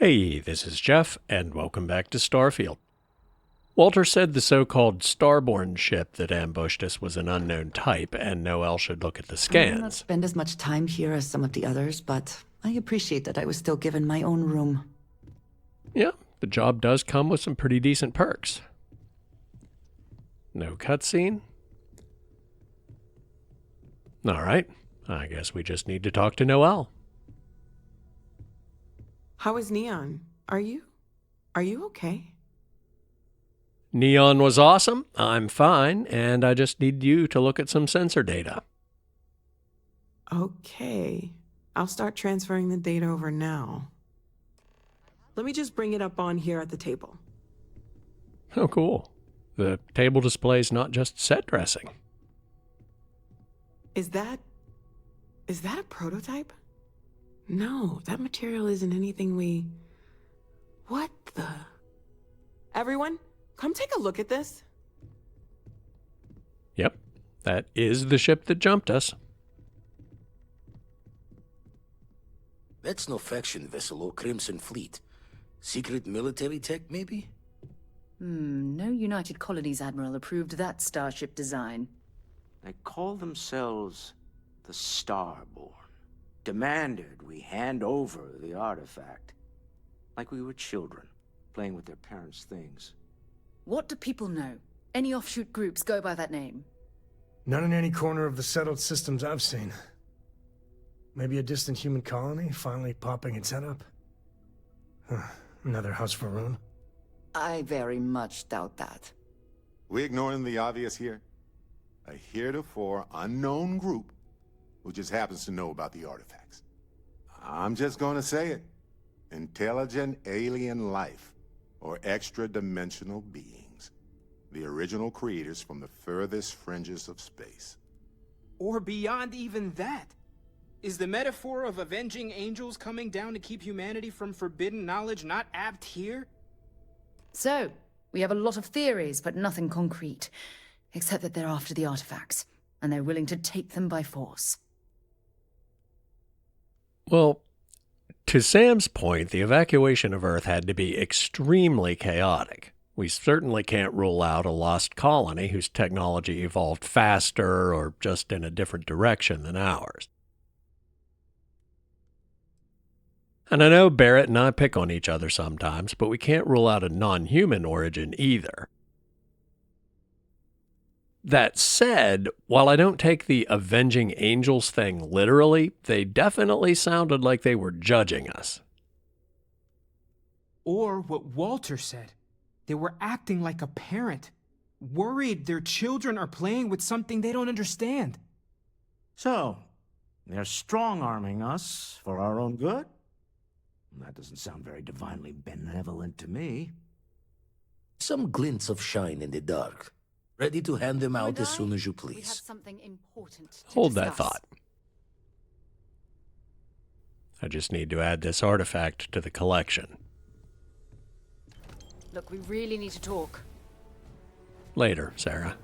Hey, this is Jeff, and welcome back to Starfield. Walter said the so-called Starborn ship that ambushed us was an unknown type, and Noel should look at the I did not scans. spend as much time here as some of the others, but I appreciate that I was still given my own room. Yeah, the job does come with some pretty decent perks. No cutscene? Alright, I guess we just need to talk to Noel. How is Neon? Are you okay? Neon was awesome, I'm fine, and I just need you to look at some sensor data. Okay. I'll start transferring the data over now. Let me just bring it up on here at the table. Oh, cool. The table displays not just set dressing. Is that a prototype? No, that material isn't anything we... What the... Everyone, come take a look at this. Yep, that is the ship that jumped us. That's no faction vessel or Crimson Fleet. Secret military tech, maybe? No United Colonies Admiral approved that starship design. They call themselves the Starborn. Demanded we hand over the artifact. Like we were children, playing with their parents' things. What do people know? Any offshoot groups go by that name? Not in any corner of the settled systems I've seen. Maybe a distant human colony finally popping its head up? Another house for Rune? I very much doubt that. We ignoring the obvious here? A heretofore unknown group who just happens to know about the artifacts. I'm just gonna say it. Intelligent alien life, or extra-dimensional beings. The original creators from the furthest fringes of space. Or beyond even that. Is the metaphor of avenging angels coming down to keep humanity from forbidden knowledge not apt here? So, we have a lot of theories, but nothing concrete. Except that they're after the artifacts, and they're willing to take them by force. Well, to Sam's point, the evacuation of Earth had to be extremely chaotic. We certainly can't rule out a lost colony whose technology evolved faster or just in a different direction than ours. And I know Barrett and I pick on each other sometimes, but we can't rule out a non-human origin either. That said, while I don't take the avenging angels thing literally, they definitely sounded like they were judging us. Or what Walter said. They were acting like a parent, worried their children are playing with something they don't understand. So, they're strong-arming us for our own good? That doesn't sound very divinely benevolent to me. Some glints of shine in the dark. Ready to hand them out as soon as you We have please. something important to Hold that discuss. thought. I just need to add this artifact to the collection. Look, we really need to talk. Later, Sarah.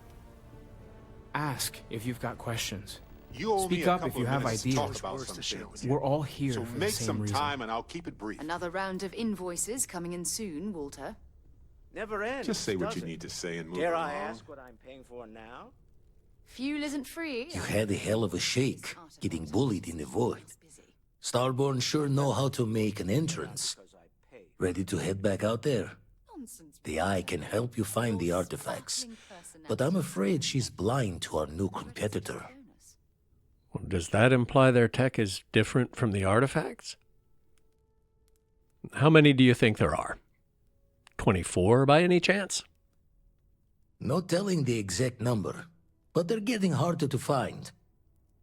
Ask if you've got questions. You owe me Speak a up if couple you of have minutes to ideas. talk about some things. We're all here So for the make same some reason. time and I'll keep it brief. Another round of invoices coming in soon, Walter. Never ends, Just say what you does it? need to say and move Dare along. I ask what I'm paying for now? Fuel isn't free. You had a hell of a shake, getting bullied in the void. Starborn sure know how to make an entrance. Ready to head back out there? The Eye can help you find the artifacts, but I'm afraid she's blind to our new competitor. Well, does that imply their tech is different from the artifacts? How many do you think there are? 24 by any chance? No telling the exact number, but they're getting harder to find.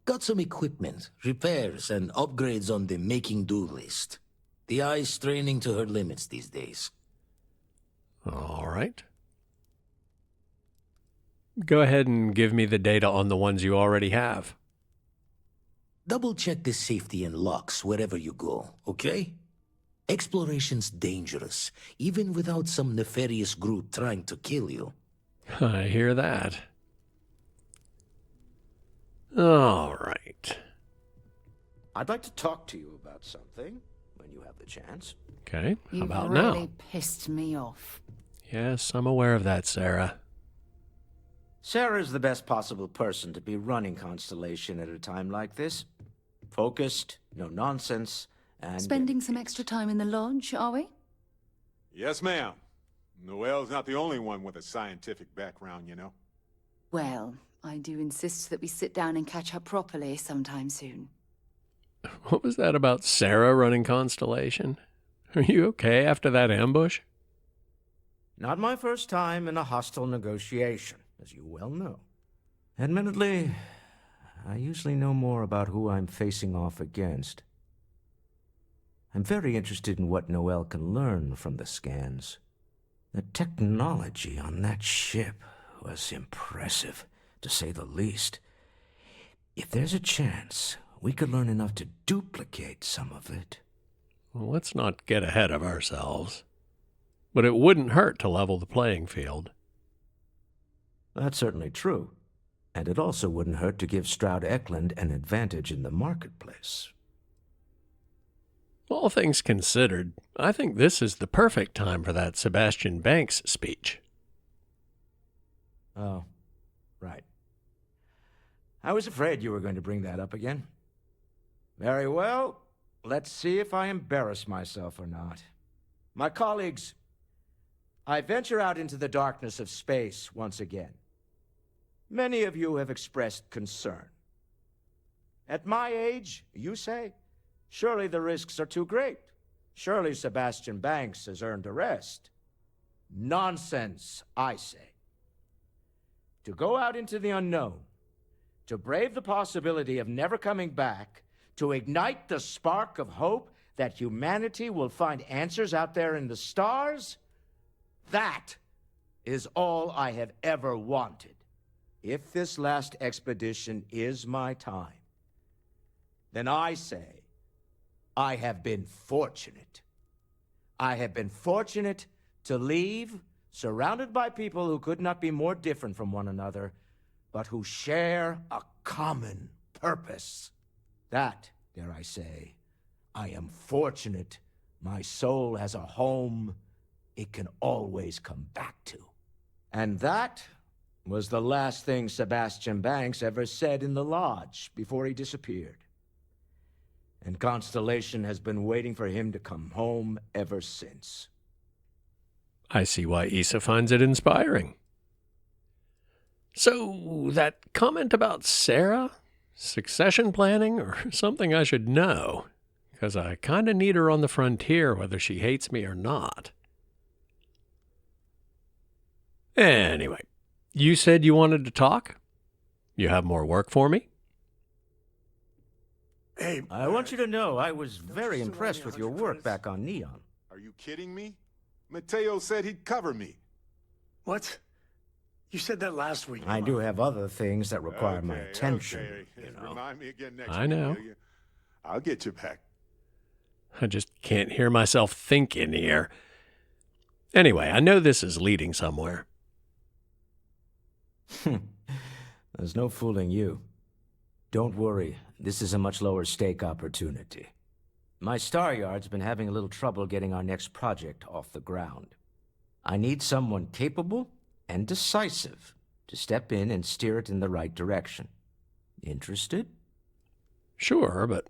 Got some equipment, repairs, and upgrades on the making-do list. The Eye's straining to her limits these days. All right. Go ahead and give me the data on the ones you already have. Double-check the safety and locks wherever you go, okay? Exploration's dangerous, even without some nefarious group trying to kill you. I hear that. All right. I'd like to talk to you about something, when you have the chance. Okay, how You've about really now? pissed me off. Yes, I'm aware of that, Sarah. Sarah's the best possible person to be running Constellation at a time like this. Focused, no nonsense, and... Spending some extra time in the lodge, are we? Yes, ma'am. Noel's not the only one with a scientific background, you know. Well, I do insist that we sit down and catch up properly sometime soon. What was that about Sarah running Constellation? Are you okay after that ambush? Not my first time in a hostile negotiation, as you well know. Admittedly, I usually know more about who I'm facing off against. I'm very interested in what Noel can learn from the scans. The technology on that ship was impressive, to say the least. If there's a chance, we could learn enough to duplicate some of it. Well, let's not get ahead of ourselves. But it wouldn't hurt to level the playing field. That's certainly true. And it also wouldn't hurt to give Stroud Eklund an advantage in the marketplace. All things considered, I think this is the perfect time for that Sebastian Banks speech. Oh, right. I was afraid you were going to bring that up again. Very well. Let's see if I embarrass myself or not. My colleagues, I venture out into the darkness of space once again. Many of you have expressed concern. At my age, you say, surely the risks are too great. Surely Sebastian Banks has earned a rest. Nonsense, I say. To go out into the unknown, to brave the possibility of never coming back, to ignite the spark of hope that humanity will find answers out there in the stars, that is all I have ever wanted. If this last expedition is my time, then I say, I have been fortunate. I have been fortunate to leave, surrounded by people who could not be more different from one another, but who share a common purpose. That, dare I say, I am fortunate my soul has a home it can always come back to. And that was the last thing Sebastian Banks ever said in the lodge before he disappeared. And Constellation has been waiting for him to come home ever since. I see why Issa finds it inspiring. So, that comment about Sarah? Succession planning, or something I should know? Because I kind of need her on the frontier whether she hates me or not. Anyway, you said you wanted to talk? You have more work for me? Hey, I want you to know I was very impressed with your work back on Neon. Are you kidding me? Matteo said he'd cover me. what? You said that last week. I do have other things that require my Okay, attention, okay. you know. Remind me again next I week, know. will you? I'll get you back. I just can't hear myself think in here. Anyway, I know this is leading somewhere. There's no fooling you. Don't worry, this is a much lower stake opportunity. My staryard's been having a little trouble getting our next project off the ground. I need someone capable and decisive to step in and steer it in the right direction. Interested? Sure, but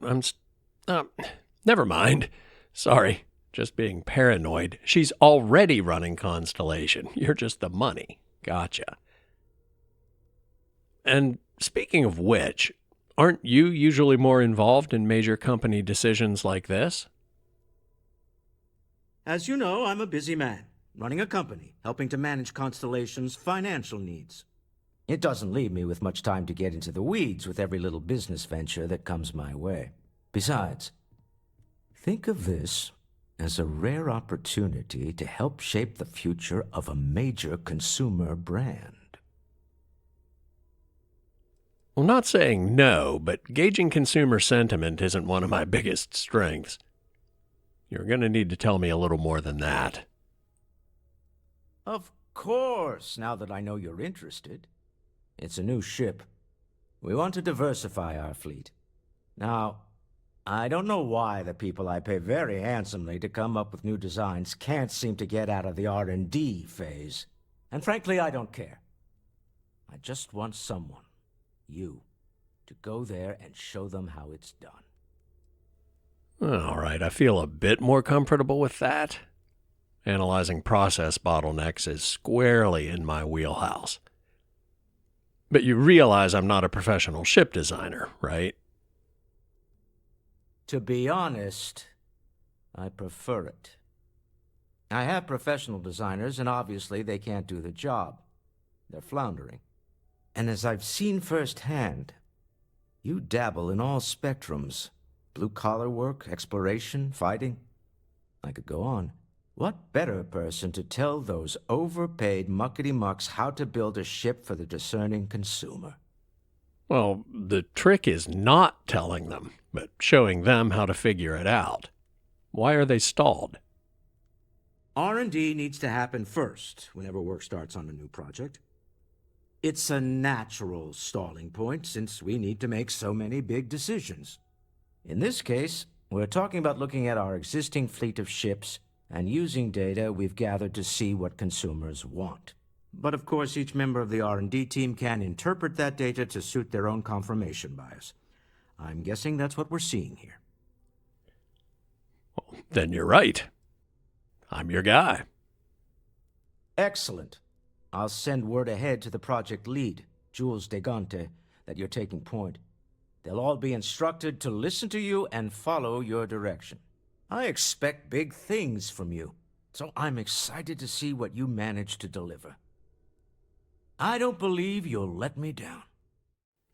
never mind. Sorry, just being paranoid. She's already running Constellation. You're just the money. Gotcha. And speaking of which, aren't you usually more involved in major company decisions like this? As you know, I'm a busy man, running a company, helping to manage Constellation's financial needs. It doesn't leave me with much time to get into the weeds with every little business venture that comes my way. Besides, think of this as a rare opportunity to help shape the future of a major consumer brand. Well, not saying no, but gauging consumer sentiment isn't one of my biggest strengths. You're going to need to tell me a little more than that. Of course, now that I know you're interested. It's a new ship. We want to diversify our fleet. Now, I don't know why the people I pay very handsomely to come up with new designs can't seem to get out of the R&D phase. And frankly, I don't care. I just want someone, you, to go there and show them how it's done. All right, I feel a bit more comfortable with that. Analyzing process bottlenecks is squarely in my wheelhouse. But you realize I'm not a professional ship designer, right? To be honest, I prefer it. I have professional designers, and obviously they can't do the job. They're floundering. And as I've seen firsthand, you dabble in all spectrums. Blue-collar work, exploration, fighting. I could go on. What better person to tell those overpaid muckety-mucks how to build a ship for the discerning consumer? Well, the trick is not telling them, but showing them how to figure it out. Why are they stalled? R&D needs to happen first whenever work starts on a new project. It's a natural stalling point since we need to make so many big decisions. In this case, we're talking about looking at our existing fleet of ships and using data we've gathered to see what consumers want. But of course, each member of the R&D team can interpret that data to suit their own confirmation bias. I'm guessing that's what we're seeing here. Well, then you're right. I'm your guy. Excellent. I'll send word ahead to the project lead, Jules Degante, that you're taking point. They'll all be instructed to listen to you and follow your direction. I expect big things from you, so I'm excited to see what you manage to deliver. I don't believe you'll let me down.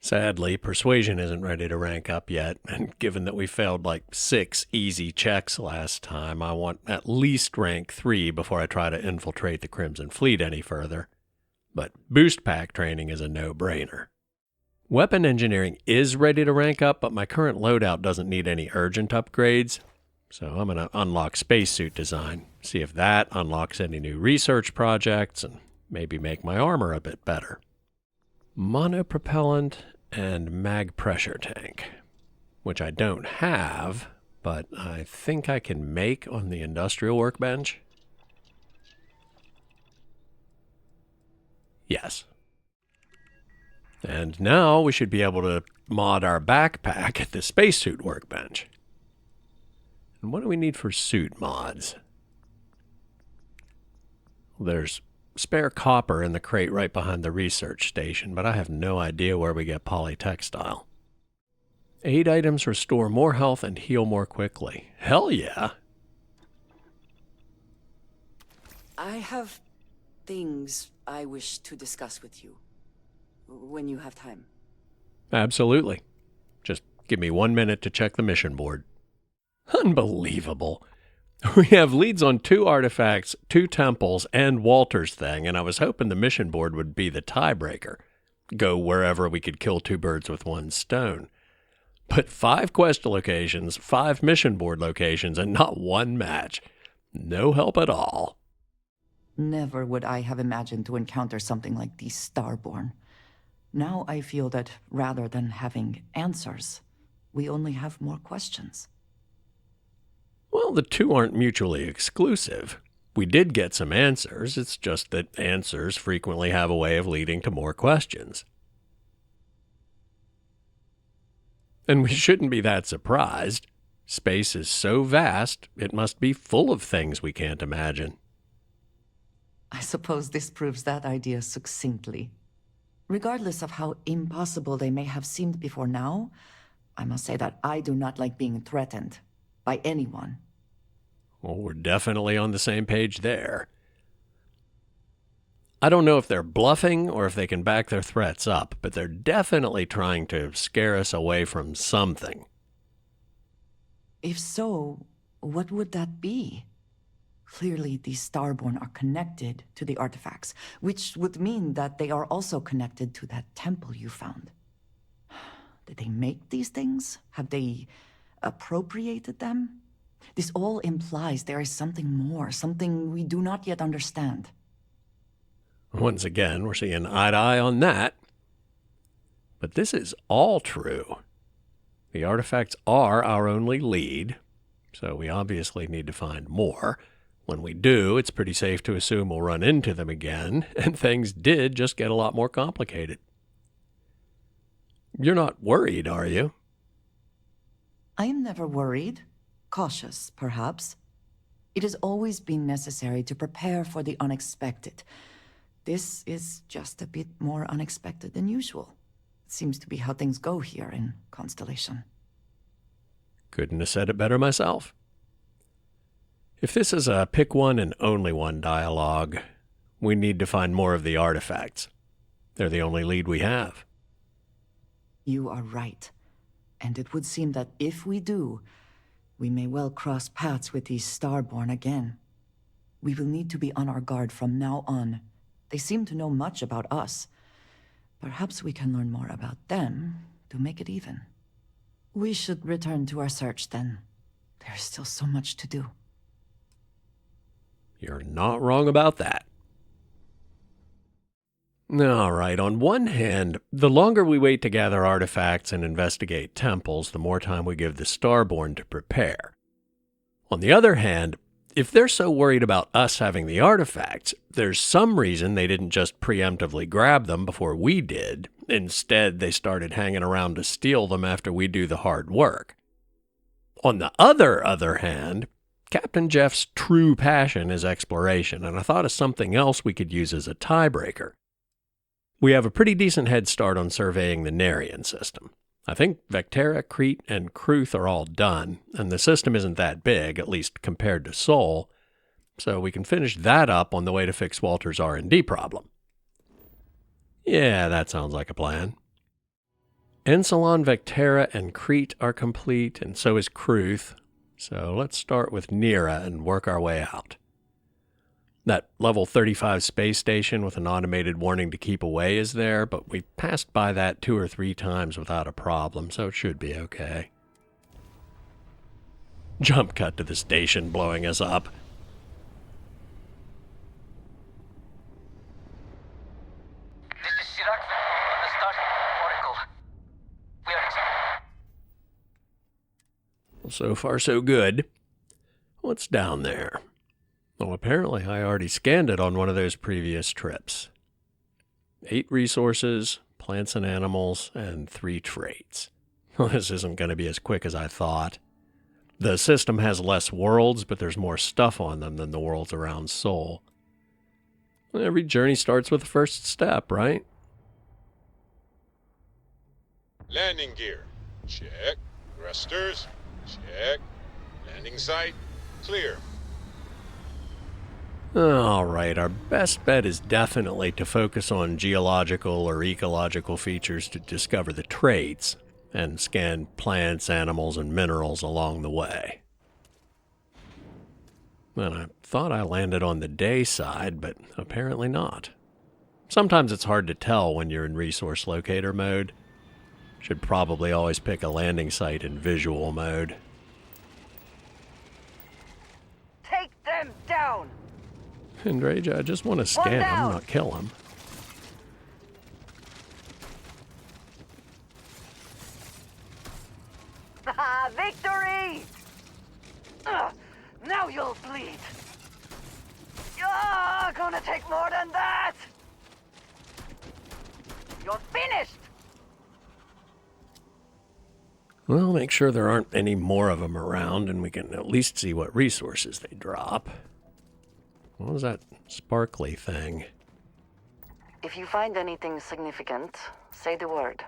Sadly, persuasion isn't ready to rank up yet, and given that we failed like 6 easy checks last time, I want at least rank 3 before I try to infiltrate the Crimson Fleet any further. But boost pack training is a no-brainer. Weapon engineering is ready to rank up, but my current loadout doesn't need any urgent upgrades, so I'm going to unlock spacesuit design, see if that unlocks any new research projects, and maybe make my armor a bit better. Monopropellant and mag pressure tank, which I don't have, but I think I can make on the industrial workbench. Yes. And now we should be able to mod our backpack at the spacesuit workbench. And what do we need for suit mods? There's spare copper in the crate right behind the research station, but I have no idea where we get polytextile. 8 items restore more health and heal more quickly. Hell yeah! I have things I wish to discuss with you. When you have time. Absolutely. Just give me 1 minute to check the mission board. Unbelievable. We have leads on 2 artifacts, 2 temples, and Walter's thing, and I was hoping the mission board would be the tiebreaker. Go wherever we could kill 2 birds with 1 stone. But 5 quest locations, 5 mission board locations, and not 1 match. No help at all. Never would I have imagined to encounter something like these Starborn. Now I feel that rather than having answers, we only have more questions. Well, the 2 aren't mutually exclusive. We did get some answers, it's just that answers frequently have a way of leading to more questions. And we shouldn't be that surprised. Space is so vast, it must be full of things we can't imagine. I suppose this proves that idea succinctly. Regardless of how impossible they may have seemed before now, I must say that I do not like being threatened by anyone. Well, we're definitely on the same page there. I don't know if they're bluffing or if they can back their threats up, but they're definitely trying to scare us away from something. If so, what would that be? Clearly, these Starborn are connected to the artifacts, which would mean that they are also connected to that temple you found. Did they make these things? Have they appropriated them? This all implies there is something more, something we do not yet understand. Once again, we're seeing eye to eye on that. But this is all true. The artifacts are our only lead, so we obviously need to find more. When we do, it's pretty safe to assume we'll run into them again, and things did just get a lot more complicated. You're not worried, are you? I am never worried. Cautious, perhaps. It has always been necessary to prepare for the unexpected. This is just a bit more unexpected than usual. It seems to be how things go here in Constellation. Couldn't have said it better myself. If this is a pick one and only one dialogue, we need to find more of the artifacts. They're the only lead we have. You are right. And it would seem that if we do, we may well cross paths with these Starborn again. We will need to be on our guard from now on. They seem to know much about us. Perhaps we can learn more about them to make it even. We should return to our search then. There's still so much to do. You're not wrong about that. All right, on one hand, the longer we wait to gather artifacts and investigate temples, the more time we give the Starborn to prepare. On the other hand, if they're so worried about us having the artifacts, there's some reason they didn't just preemptively grab them before we did. Instead, they started hanging around to steal them after we do the hard work. On the other hand, Captain Jeff's true passion is exploration, and I thought of something else we could use as a tiebreaker. We have a pretty decent head start on surveying the Narion system. I think Vectera, Crete, and Kruth are all done, and the system isn't that big, at least compared to Sol, so we can finish that up on the way to fix Walter's R&D problem. Yeah, that sounds like a plan. Ensalon, Vectera, and Crete are complete, and so is Kruth, so let's start with Nira and work our way out. That level 35 space station with an automated warning to keep away is there, but we passed by that 2 or 3 times without a problem, so it should be okay. Jump cut to the station blowing us up. This is Sirach on the Starfield Oracle. We are... Well, so far so good. What's down there? Well, apparently I already scanned it on one of those previous trips. 8 resources, plants and animals, and 3 traits. Well, this isn't going to be as quick as I thought. The system has less worlds, but there's more stuff on them than the worlds around Sol. Every journey starts with the first step, right? Landing gear. Check. Thrusters. Check. Landing site. Clear. All right, our best bet is definitely to focus on geological or ecological features to discover the traits, and scan plants, animals, and minerals along the way. And I thought I landed on the day side, but apparently not. Sometimes it's hard to tell when you're in resource locator mode. Should probably always pick a landing site in visual mode. Take them down! Andreja, I just want to scan them, not kill them. Victory! Now you'll bleed. You're gonna take more than that! You're finished! Well, make sure there aren't any more of them around, and we can at least see what resources they drop. What was that sparkly thing? If you find anything significant, say the word.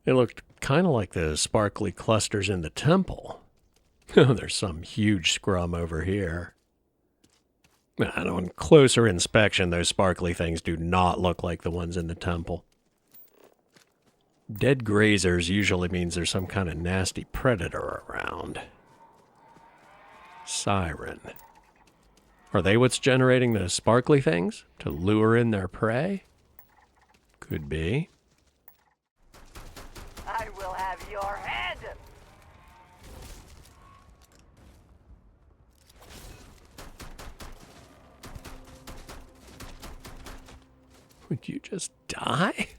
It looked kind of like the sparkly clusters in the temple. Oh, there's some huge scrum over here. And on closer inspection, those sparkly things do not look like the ones in the temple. Dead grazers usually means there's some kind of nasty predator around. Siren. Are they what's generating the sparkly things? To lure in their prey? Could be. I will have your head! Would you just die?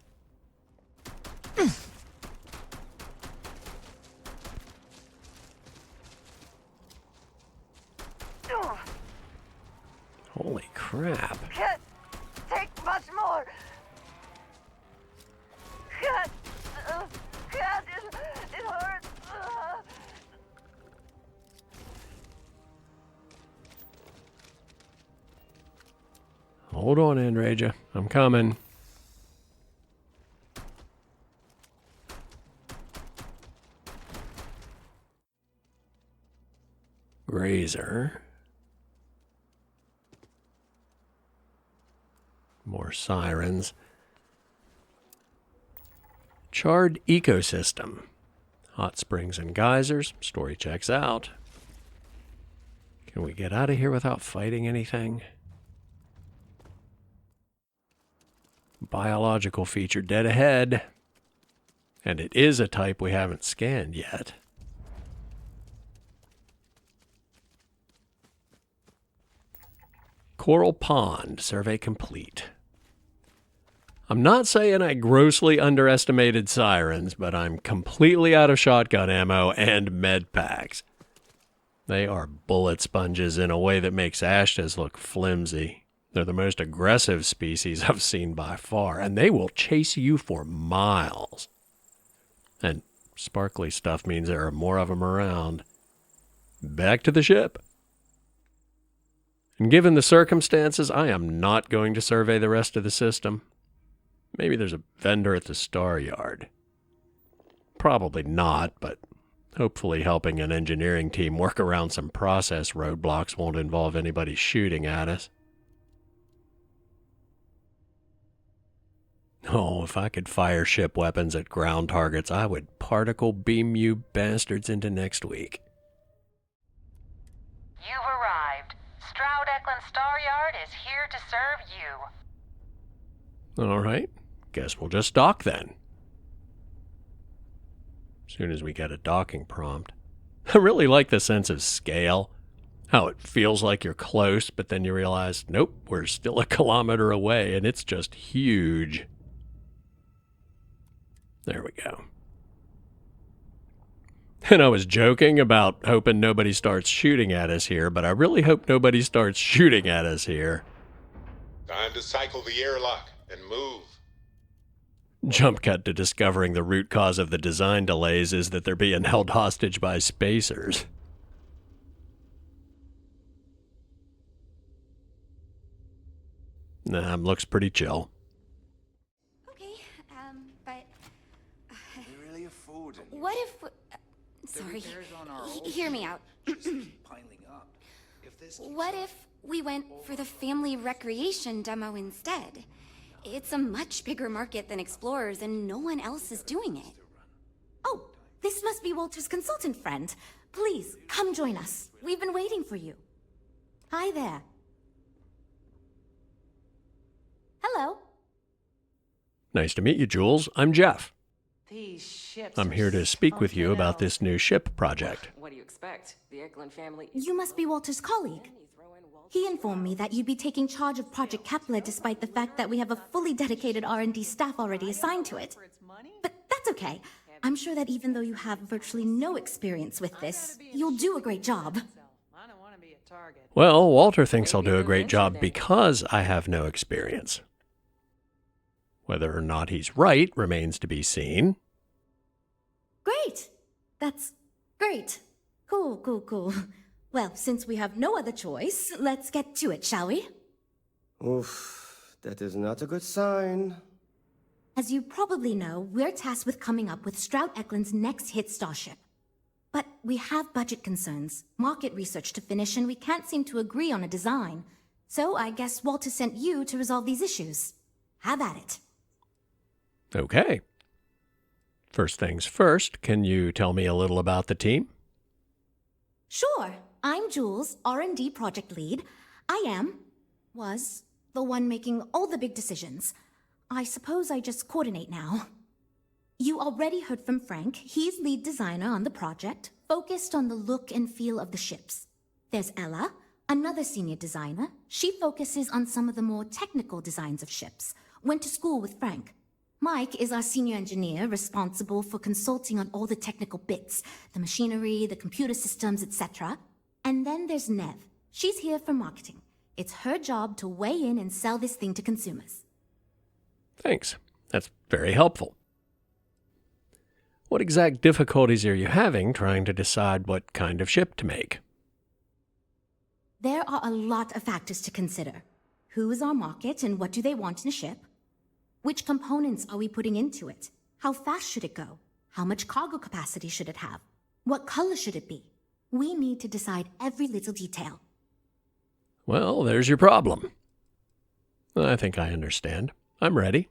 Holy crap. Can't take much more. Can't. It hurts. Hold on, Andreja. I'm coming. Grazer. More sirens. Charred ecosystem. Hot springs and geysers. Story checks out. Can we get out of here without fighting anything? Biological feature dead ahead. And it is a type we haven't scanned yet. Coral Pond. Survey complete. I'm not saying I grossly underestimated sirens, but I'm completely out of shotgun ammo and med packs. They are bullet sponges in a way that makes Ashtas look flimsy. They're the most aggressive species I've seen by far, and they will chase you for miles. And sparkly stuff means there are more of them around. Back to the ship. And given the circumstances, I am not going to survey the rest of the system. Maybe there's a vendor at the staryard. Probably not, but hopefully helping an engineering team work around some process roadblocks won't involve anybody shooting at us. Oh, if I could fire ship weapons at ground targets, I would particle beam you bastards into next week. You've arrived. Stroud staryard is here to serve you. All right. Guess we'll just dock then. As soon as we get a docking prompt. I really like the sense of scale. How it feels like you're close, but then you realize, nope, we're still a kilometer away, and it's just huge. There we go. And I was joking about hoping nobody starts shooting at us here, but I really hope nobody starts shooting at us here. Time to cycle the airlock and move. Jump cut to discovering the root cause of the design delays is that they're being held hostage by spacers. Nah, looks pretty chill. Okay, but... They really afford it. What if... sorry, hear me out. Piling up. What if we went for the family recreation demo instead? It's a much bigger market than Explorers, and no one else is doing it. Oh, this must be Walter's consultant friend. Please, come join us. We've been waiting for you. Hi there. Hello. Nice to meet you, Jules. I'm Jeff. These ships I'm here to speak with you about this new ship project. What do you expect? The Eklund family... You must be Walter's colleague. He informed me that you'd be taking charge of Project Kepler despite the fact that we have a fully dedicated R&D staff already assigned to it. But that's okay. I'm sure that even though you have virtually no experience with this, you'll do a great job. Well, Walter thinks I'll do a great job because I have no experience. Whether or not he's right remains to be seen. Great! That's great. Cool. Well, since we have no other choice, let's get to it, shall we? Oof, that is not a good sign. As you probably know, we're tasked with coming up with Stroud Eklund's next hit starship. But we have budget concerns, market research to finish, and we can't seem to agree on a design. So I guess Walter sent you to resolve these issues. Have at it. Okay. First things first, can you tell me a little about the team? Sure. I'm Jules, R&D project lead. Was the one making all the big decisions. I suppose I just coordinate now. You already heard from Frank. He's lead designer on the project, focused on the look and feel of the ships. There's Ella, another senior designer. She focuses on some of the more technical designs of ships. Went to school with Frank. Mike is our senior engineer, responsible for consulting on all the technical bits, the machinery, the computer systems, etc. And then there's Nev. She's here for marketing. It's her job to weigh in and sell this thing to consumers. Thanks. That's very helpful. What exact difficulties are you having trying to decide what kind of ship to make? There are a lot of factors to consider. Who is our market and what do they want in a ship? Which components are we putting into it? How fast should it go? How much cargo capacity should it have? What color should it be? We need to decide every little detail. Well, there's your problem. I think I understand. I'm ready.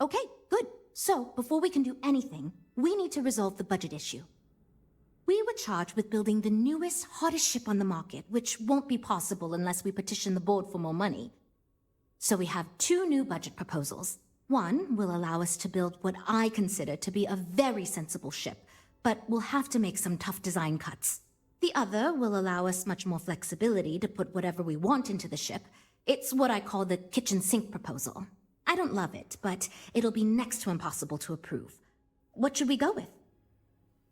Okay, good. So, before we can do anything, we need to resolve the budget issue. We were charged with building the newest, hottest ship on the market, which won't be possible unless we petition the board for more money. So we have 2 new budget proposals. One will allow us to build what I consider to be a very sensible ship, but we'll have to make some tough design cuts. The other will allow us much more flexibility to put whatever we want into the ship. It's what I call the kitchen sink proposal. I don't love it, but it'll be next to impossible to approve. What should we go with?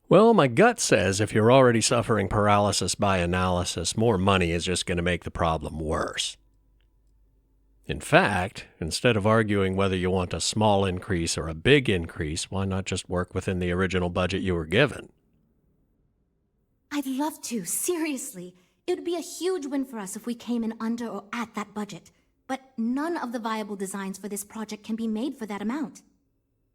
Well, my gut says if you're already suffering paralysis by analysis, more money is just going to make the problem worse. In fact, instead of arguing whether you want a small increase or a big increase, why not just work within the original budget you were given? I'd love to, seriously. It would be a huge win for us if we came in under or at that budget. But none of the viable designs for this project can be made for that amount.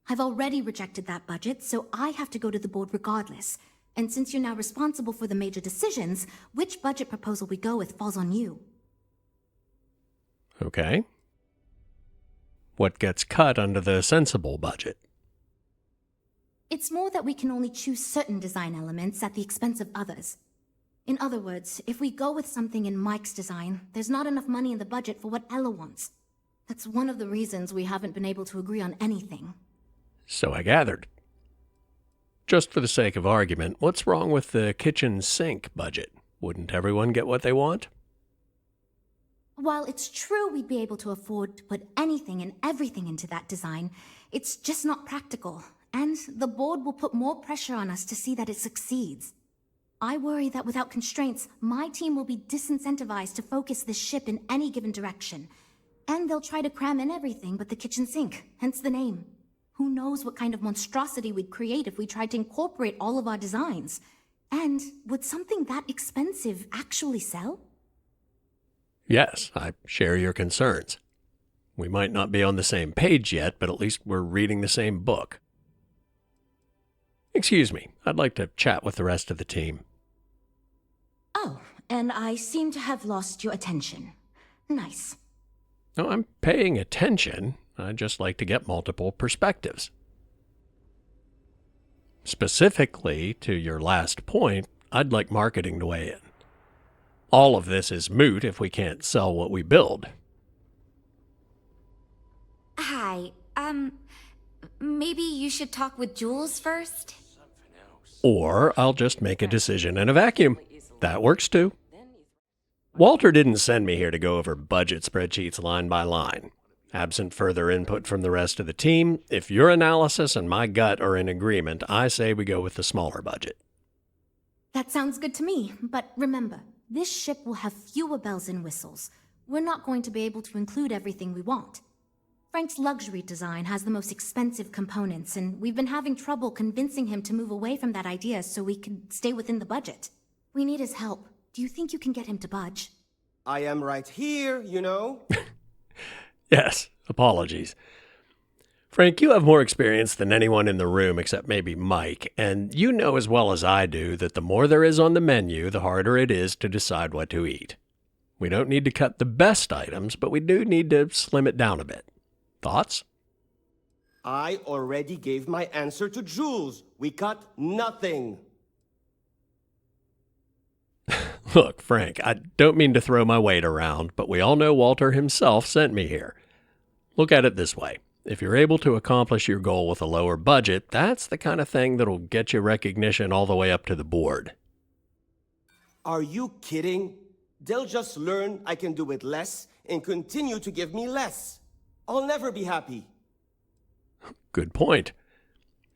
I've already rejected that budget, so I have to go to the board regardless. And since you're now responsible for the major decisions, which budget proposal we go with falls on you. Okay. What gets cut under the sensible budget? It's more that we can only choose certain design elements at the expense of others. In other words, if we go with something in Mike's design, there's not enough money in the budget for what Ella wants. That's one of the reasons we haven't been able to agree on anything. So I gathered. Just for the sake of argument, what's wrong with the kitchen sink budget? Wouldn't everyone get what they want? While it's true we'd be able to afford to put anything and everything into that design, it's just not practical, and the board will put more pressure on us to see that it succeeds. I worry that without constraints, my team will be disincentivized to focus this ship in any given direction, and they'll try to cram in everything but the kitchen sink, hence the name. Who knows what kind of monstrosity we'd create if we tried to incorporate all of our designs? And would something that expensive actually sell? Yes, I share your concerns. We might not be on the same page yet, but at least we're reading the same book. Excuse me, I'd like to chat with the rest of the team. Oh, and I seem to have lost your attention. Nice. No, I'm paying attention. I'd just like to get multiple perspectives. Specifically, to your last point, I'd like marketing to weigh in. All of this is moot if we can't sell what we build. Hi, maybe you should talk with Jules first? Or I'll just make a decision in a vacuum. That works too. Walter didn't send me here to go over budget spreadsheets line by line. Absent further input from the rest of the team, if your analysis and my gut are in agreement, I say we go with the smaller budget. That sounds good to me, but remember, this ship will have fewer bells and whistles. We're not going to be able to include everything we want. Frank's luxury design has the most expensive components, and we've been having trouble convincing him to move away from that idea so we can stay within the budget. We need his help. Do you think you can get him to budge? I am right here, you know? Yes, apologies. Frank, you have more experience than anyone in the room except maybe Mike, and you know as well as I do that the more there is on the menu, the harder it is to decide what to eat. We don't need to cut the best items, but we do need to slim it down a bit. Thoughts? I already gave my answer to Jules. We cut nothing. Look, Frank, I don't mean to throw my weight around, but we all know Walter himself sent me here. Look at it this way. If you're able to accomplish your goal with a lower budget, that's the kind of thing that'll get you recognition all the way up to the board. Are you kidding? They'll just learn I can do it less and continue to give me less. I'll never be happy. Good point.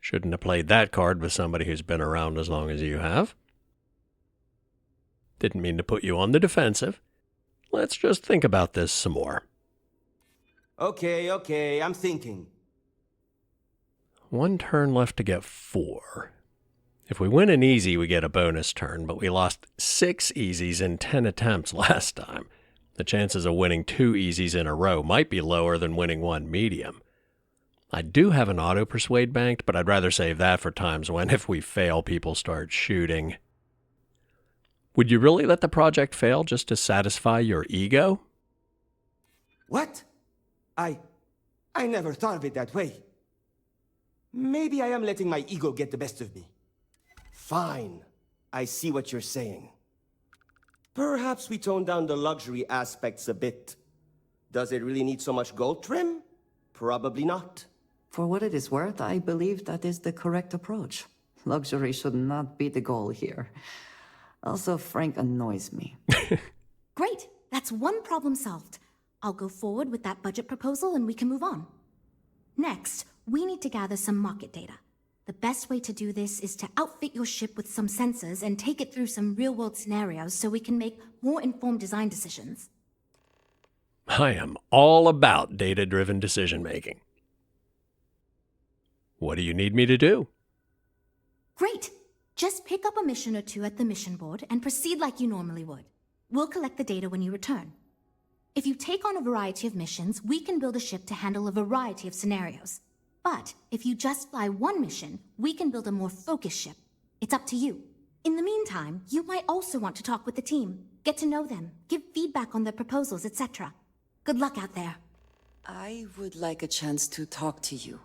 Shouldn't have played that card with somebody who's been around as long as you have. Didn't mean to put you on the defensive. let's just think about this some more. Okay, I'm thinking. 1 turn left to get 4. If we win an easy, we get a bonus turn, but we lost 6 easies in 10 attempts last time. The chances of winning 2 easies in a row might be lower than winning 1 medium. I do have an auto-persuade banked, but I'd rather save that for times when, if we fail, people start shooting. Would you really let the project fail just to satisfy your ego? What? I never thought of it that way. Maybe I am letting my ego get the best of me. Fine. I see what you're saying. Perhaps we tone down the luxury aspects a bit. Does it really need so much gold trim? Probably not. For what it is worth, I believe that is the correct approach. Luxury should not be the goal here. Also, Frank annoys me. Great. That's one problem solved. I'll go forward with that budget proposal and we can move on. Next, we need to gather some market data. The best way to do this is to outfit your ship with some sensors and take it through some real-world scenarios so we can make more informed design decisions. I am all about data-driven decision-making. What do you need me to do? Great. Just pick up a mission or 2 at the mission board and proceed like you normally would. We'll collect the data when you return. If you take on a variety of missions, we can build a ship to handle a variety of scenarios. But if you just fly one mission, we can build a more focused ship. It's up to you. In the meantime, you might also want to talk with the team, get to know them, give feedback on their proposals, etc. Good luck out there. I would like a chance to talk to you,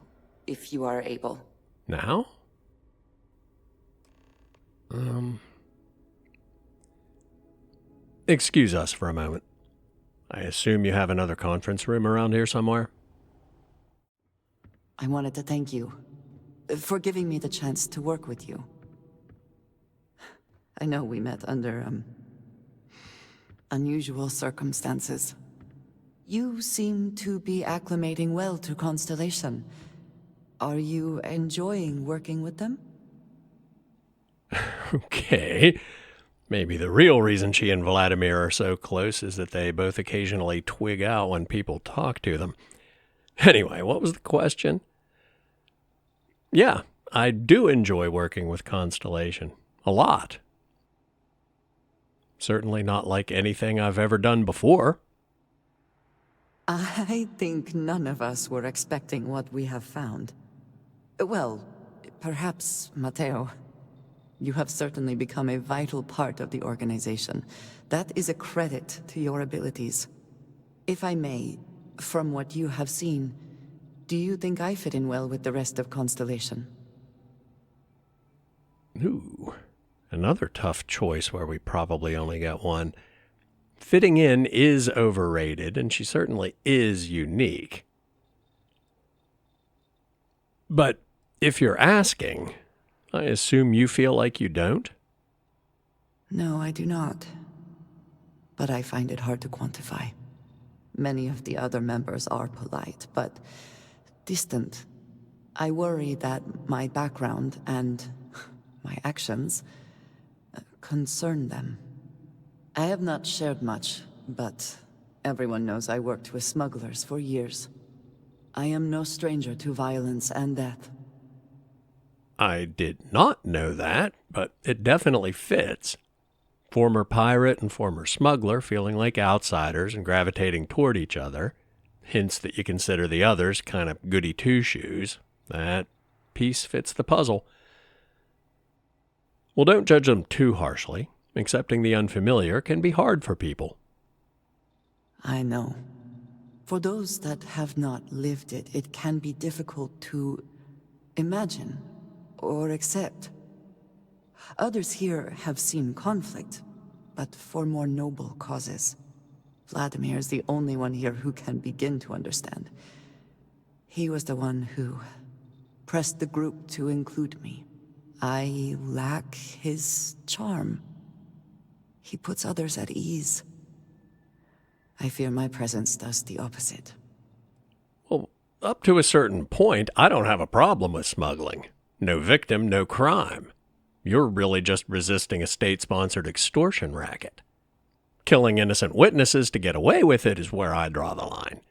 if you are able. Now? Excuse us for a moment. I assume you have another conference room around here somewhere? I wanted to thank you for giving me the chance to work with you. I know we met under, unusual circumstances. You seem to be acclimating well to Constellation. Are you enjoying working with them? Okay. Maybe the real reason she and Vladimir are so close is that they both occasionally twig out when people talk to them. Anyway, what was the question? Yeah, I do enjoy working with Constellation. A lot. Certainly not like anything I've ever done before. I think none of us were expecting what we have found. Well, perhaps Matteo. You have certainly become a vital part of the organization. That is a credit to your abilities. If I may, from what you have seen, do you think I fit in well with the rest of Constellation? Ooh, another tough choice where we probably only get one. Fitting in is overrated, and she certainly is unique. But if you're asking, I assume you feel like you don't? No, I do not. But I find it hard to quantify. Many of the other members are polite, but distant. I worry that my background and my actions concern them. I have not shared much, but everyone knows I worked with smugglers for years. I am no stranger to violence and death. I did not know that, but it definitely fits. Former pirate and former smuggler feeling like outsiders and gravitating toward each other. Hints that you consider the others kind of goody two-shoes. That piece fits the puzzle. Well, don't judge them too harshly. Accepting the unfamiliar can be hard for people. I know. For those that have not lived it, it can be difficult to imagine or accept. Others here have seen conflict, but for more noble causes. Vladimir is the only one here who can begin to understand. He was the one who pressed the group to include me. I lack his charm. He puts others at ease. I fear my presence does the opposite. Well, up to a certain point, I don't have a problem with smuggling. No victim, no crime. You're really just resisting a state-sponsored extortion racket. Killing innocent witnesses to get away with it is where I draw the line.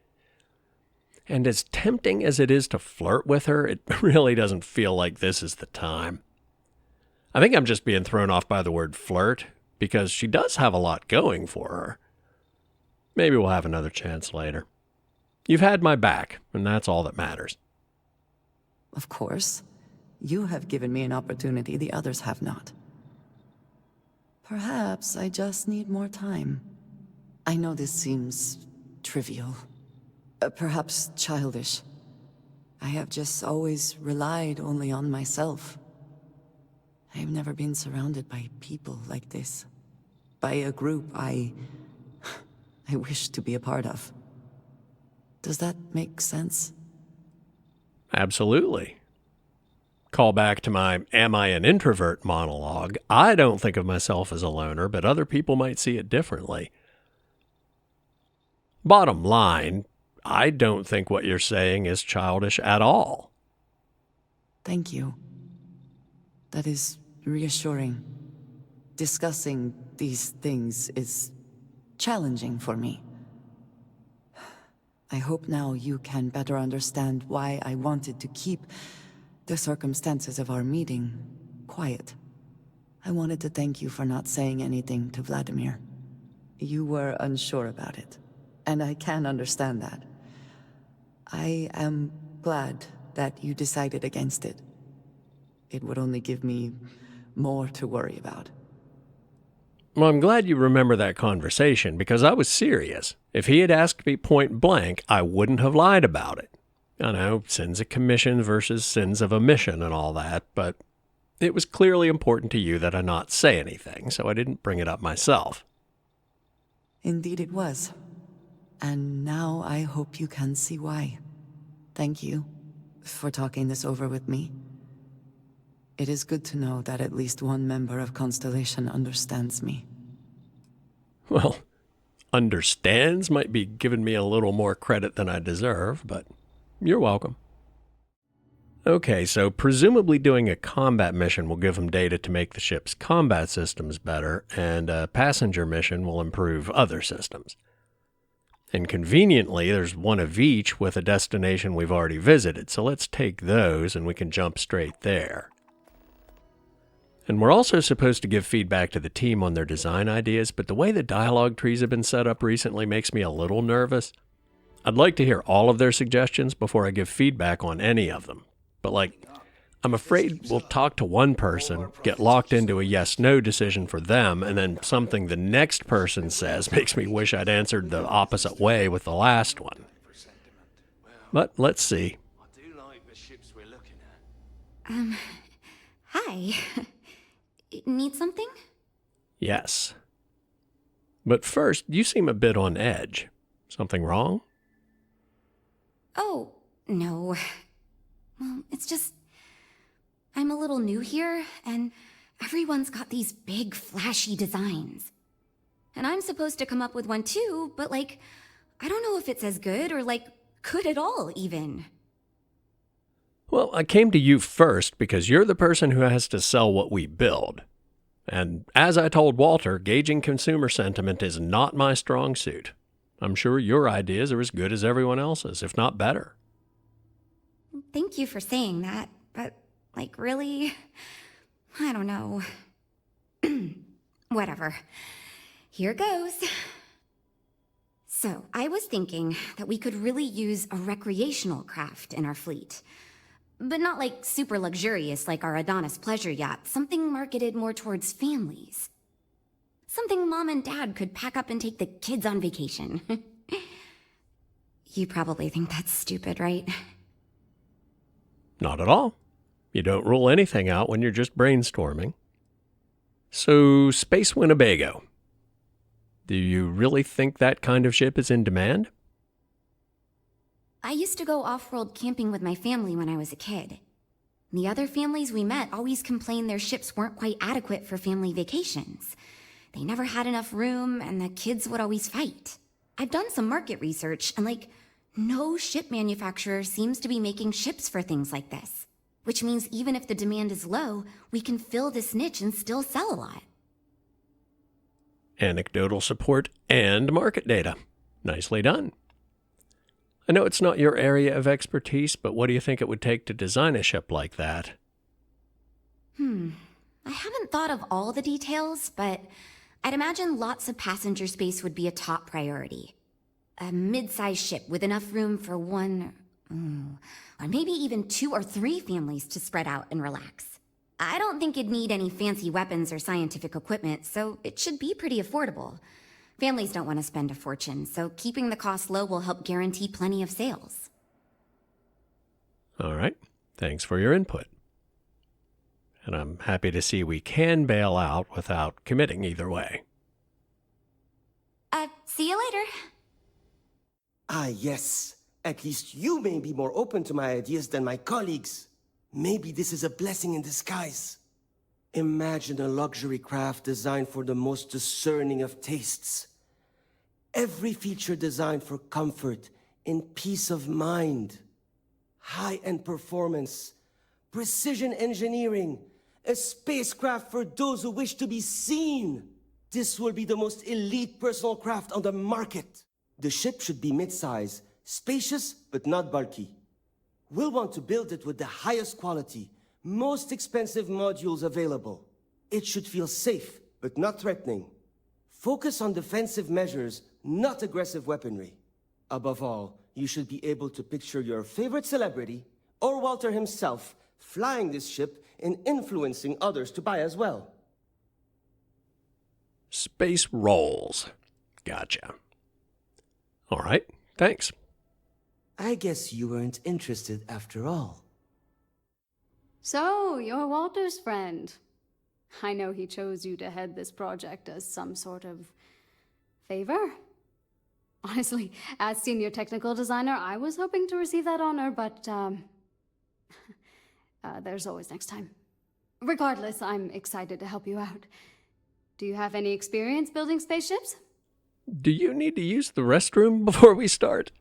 And as tempting as it is to flirt with her, it really doesn't feel like this is the time. I think I'm just being thrown off by the word flirt, because she does have a lot going for her. Maybe we'll have another chance later. You've had my back, and that's all that matters. Of course. You have given me an opportunity the others have not. Perhaps I just need more time. I know this seems trivial. Perhaps childish. I have just always relied only on myself. I have never been surrounded by people like this. By a group I wish to be a part of. Does that make sense? Absolutely. Call back to my "am I an introvert" monologue. I don't think of myself as a loner, but other people might see it differently. Bottom line, I don't think what you're saying is childish at all. Thank you. That is reassuring. Discussing these things is challenging for me. I hope now you can better understand why I wanted to keep the circumstances of our meeting quiet. I wanted to thank you for not saying anything to Vladimir. You were unsure about it, and I can understand that. I am glad that you decided against it. It would only give me more to worry about. Well, I'm glad you remember that conversation, because I was serious. If he had asked me point blank, I wouldn't have lied about it. I know, sins of commission versus sins of omission and all that, but it was clearly important to you that I not say anything, so I didn't bring it up myself. Indeed it was. And now I hope you can see why. Thank you for talking this over with me. It is good to know that at least one member of Constellation understands me. Well, understands might be giving me a little more credit than I deserve, but you're welcome. Okay, so presumably doing a combat mission will give them data to make the ship's combat systems better, and a passenger mission will improve other systems. And conveniently, there's one of each with a destination we've already visited, so let's take those and we can jump straight there. And we're also supposed to give feedback to the team on their design ideas, but the way the dialogue trees have been set up recently makes me a little nervous. I'd like to hear all of their suggestions before I give feedback on any of them. But I'm afraid we'll talk to one person, get locked into a yes-no decision for them, and then something the next person says makes me wish I'd answered the opposite way with the last one. But let's see. Hi. Need something? Yes. But first, you seem a bit on edge. Something wrong? Oh, no. Well, it's just... I'm a little new here, and everyone's got these big, flashy designs. And I'm supposed to come up with one too, but I don't know if it's as good or good at all, even. Well, I came to you first because you're the person who has to sell what we build. And as I told Walter, gauging consumer sentiment is not my strong suit. I'm sure your ideas are as good as everyone else's, if not better. Thank you for saying that, but, really? I don't know. Whatever. Here goes. So, I was thinking that we could really use a recreational craft in our fleet. But not super luxurious like our Adonis pleasure yacht, something marketed more towards families. Something Mom and Dad could pack up and take the kids on vacation. You probably think that's stupid, right? Not at all. You don't rule anything out when you're just brainstorming. So, Space Winnebago. Do you really think that kind of ship is in demand? I used to go off-world camping with my family when I was a kid. The other families we met always complained their ships weren't quite adequate for family vacations. They never had enough room, and the kids would always fight. I've done some market research, and no ship manufacturer seems to be making ships for things like this. Which means even if the demand is low, we can fill this niche and still sell a lot. anecdotal support, and market data. Nicely done. I know it's not your area of expertise, but what do you think it would take to design a ship like that? I haven't thought of all the details, but I'd imagine lots of passenger space would be a top priority. A mid-sized ship with enough room for one, or maybe even 2 or 3 families to spread out and relax. I don't think it'd need any fancy weapons or scientific equipment, so it should be pretty affordable. Families don't want to spend a fortune, so keeping the cost low will help guarantee plenty of sales. All right. Thanks for your input. And I'm happy to see we can bail out without committing either way. See you later. Ah, yes. At least you may be more open to my ideas than my colleagues. Maybe this is a blessing in disguise. Imagine a luxury craft designed for the most discerning of tastes. Every feature designed for comfort and peace of mind. High-end performance, precision engineering, a spacecraft for those who wish to be seen. This will be the most elite personal craft on the market. The ship should be mid-size, spacious but not bulky. We'll want to build it with the highest quality, most expensive modules available. It should feel safe, but not threatening. Focus on defensive measures, not aggressive weaponry. Above all, you should be able to picture your favorite celebrity, or Walter himself, flying this ship and influencing others to buy as well. Space rolls. Gotcha. All right, thanks. I guess you weren't interested after all. So, you're Walter's friend. I know he chose you to head this project as some sort of favor. Honestly, as senior technical designer, I was hoping to receive that honor, but, there's always next time. Regardless, I'm excited to help you out. Do you have any experience building spaceships? Do you need to use the restroom before we start?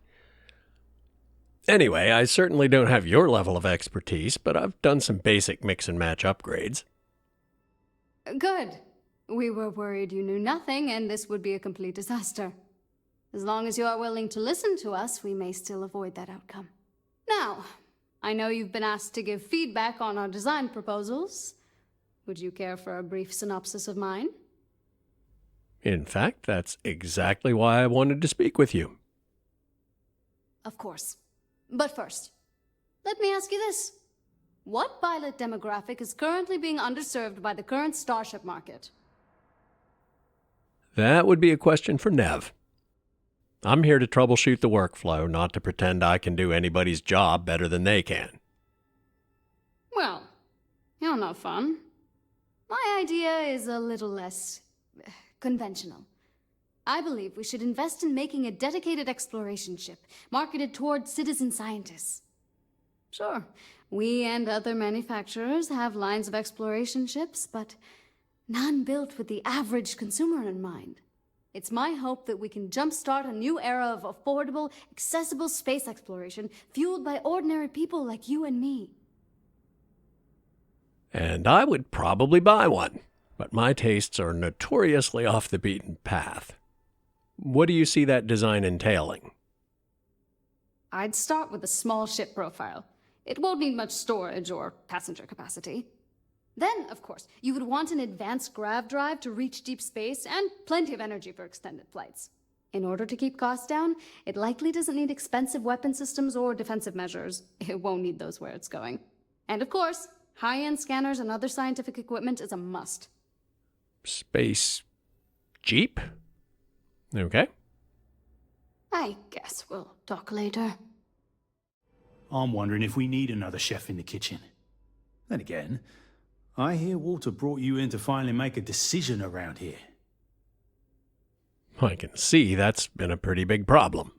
Anyway, I certainly don't have your level of expertise, but I've done some basic mix and match upgrades. Good. We were worried you knew nothing and this would be a complete disaster. As long as you are willing to listen to us, we may still avoid that outcome. Now, I know you've been asked to give feedback on our design proposals. Would you care for a brief synopsis of mine? In fact, that's exactly why I wanted to speak with you. Of course. But first, let me ask you this. What pilot demographic is currently being underserved by the current starship market? That would be a question for Nev. I'm here to troubleshoot the workflow, not to pretend I can do anybody's job better than they can. Well, you're no fun. My idea is a little less conventional. I believe we should invest in making a dedicated exploration ship, marketed toward citizen scientists. Sure, we and other manufacturers have lines of exploration ships, but none built with the average consumer in mind. It's my hope that we can jumpstart a new era of affordable, accessible space exploration, fueled by ordinary people like you and me. And I would probably buy one, but my tastes are notoriously off the beaten path. What do you see that design entailing? I'd start with a small ship profile. It won't need much storage or passenger capacity. Then, of course, you would want an advanced grav drive to reach deep space and plenty of energy for extended flights. In order to keep costs down, it likely doesn't need expensive weapon systems or defensive measures. It won't need those where it's going. And of course, high-end scanners and other scientific equipment is a must. Space Jeep? Okay. I guess we'll talk later. I'm wondering if we need another chef in the kitchen. Then again, I hear Walter brought you in to finally make a decision around here. I can see that's been a pretty big problem.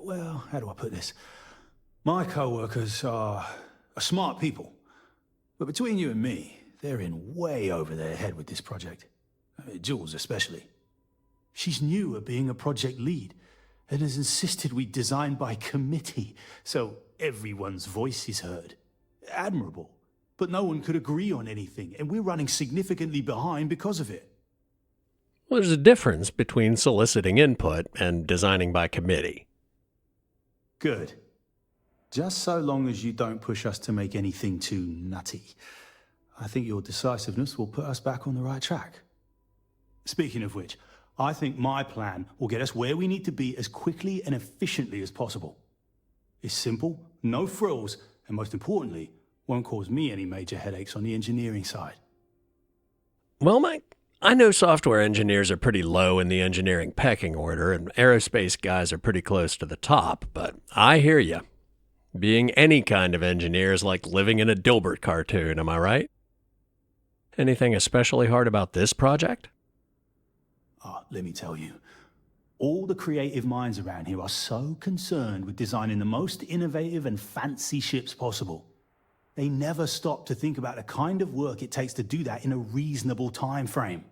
Well, how do I put this? My co-workers are smart people. But between you and me, they're in way over their head with this project. Jules especially. She's new at being a project lead and has insisted we design by committee, so everyone's voice is heard. Admirable. But no one could agree on anything, and we're running significantly behind because of it. Well, there's a difference between soliciting input and designing by committee. Good. Just so long as you don't push us to make anything too nutty. I think your decisiveness will put us back on the right track. Speaking of which, I think my plan will get us where we need to be as quickly and efficiently as possible. It's simple, no frills, and most importantly, won't cause me any major headaches on the engineering side. Well, Mike, I know software engineers are pretty low in the engineering pecking order, and aerospace guys are pretty close to the top, but I hear you. Being any kind of engineer is like living in a Dilbert cartoon, am I right? Anything especially hard about this project? Let me tell you, all the creative minds around here are so concerned with designing the most innovative and fancy ships possible. They never stop to think about the kind of work it takes to do that in a reasonable time frame.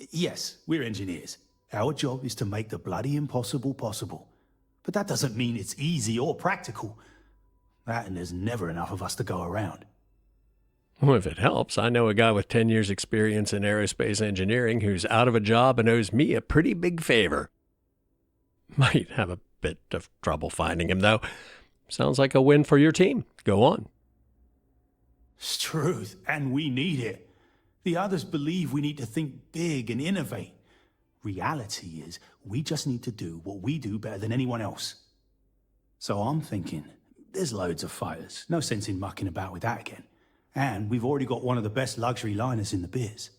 Yes, we're engineers. Our job is to make the bloody impossible possible. But that doesn't mean it's easy or practical. That and there's never enough of us to go around. Well, if it helps, I know a guy with 10 years experience in aerospace engineering who's out of a job and owes me a pretty big favor. Might have a bit of trouble finding him, though. Sounds like a win for your team. Go on. It's truth, and we need it. The others believe we need to think big and innovate. Reality is, we just need to do what we do better than anyone else. So I'm thinking, there's loads of fighters. No sense in mucking about with that again. And we've already got one of the best luxury liners in the biz.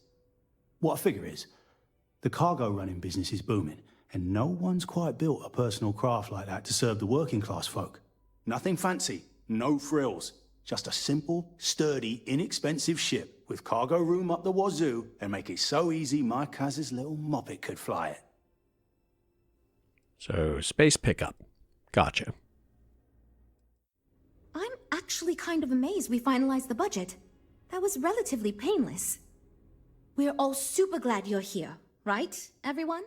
What I figure is, the cargo running business is booming, and no one's quite built a personal craft like that to serve the working class folk. Nothing fancy, no frills, just a simple, sturdy, inexpensive ship with cargo room up the wazoo and make it so easy my cousin's little moppet could fly it. So, space pickup. Gotcha. I'm actually kind of amazed we finalized the budget. That was relatively painless. We're all super glad you're here, right, everyone?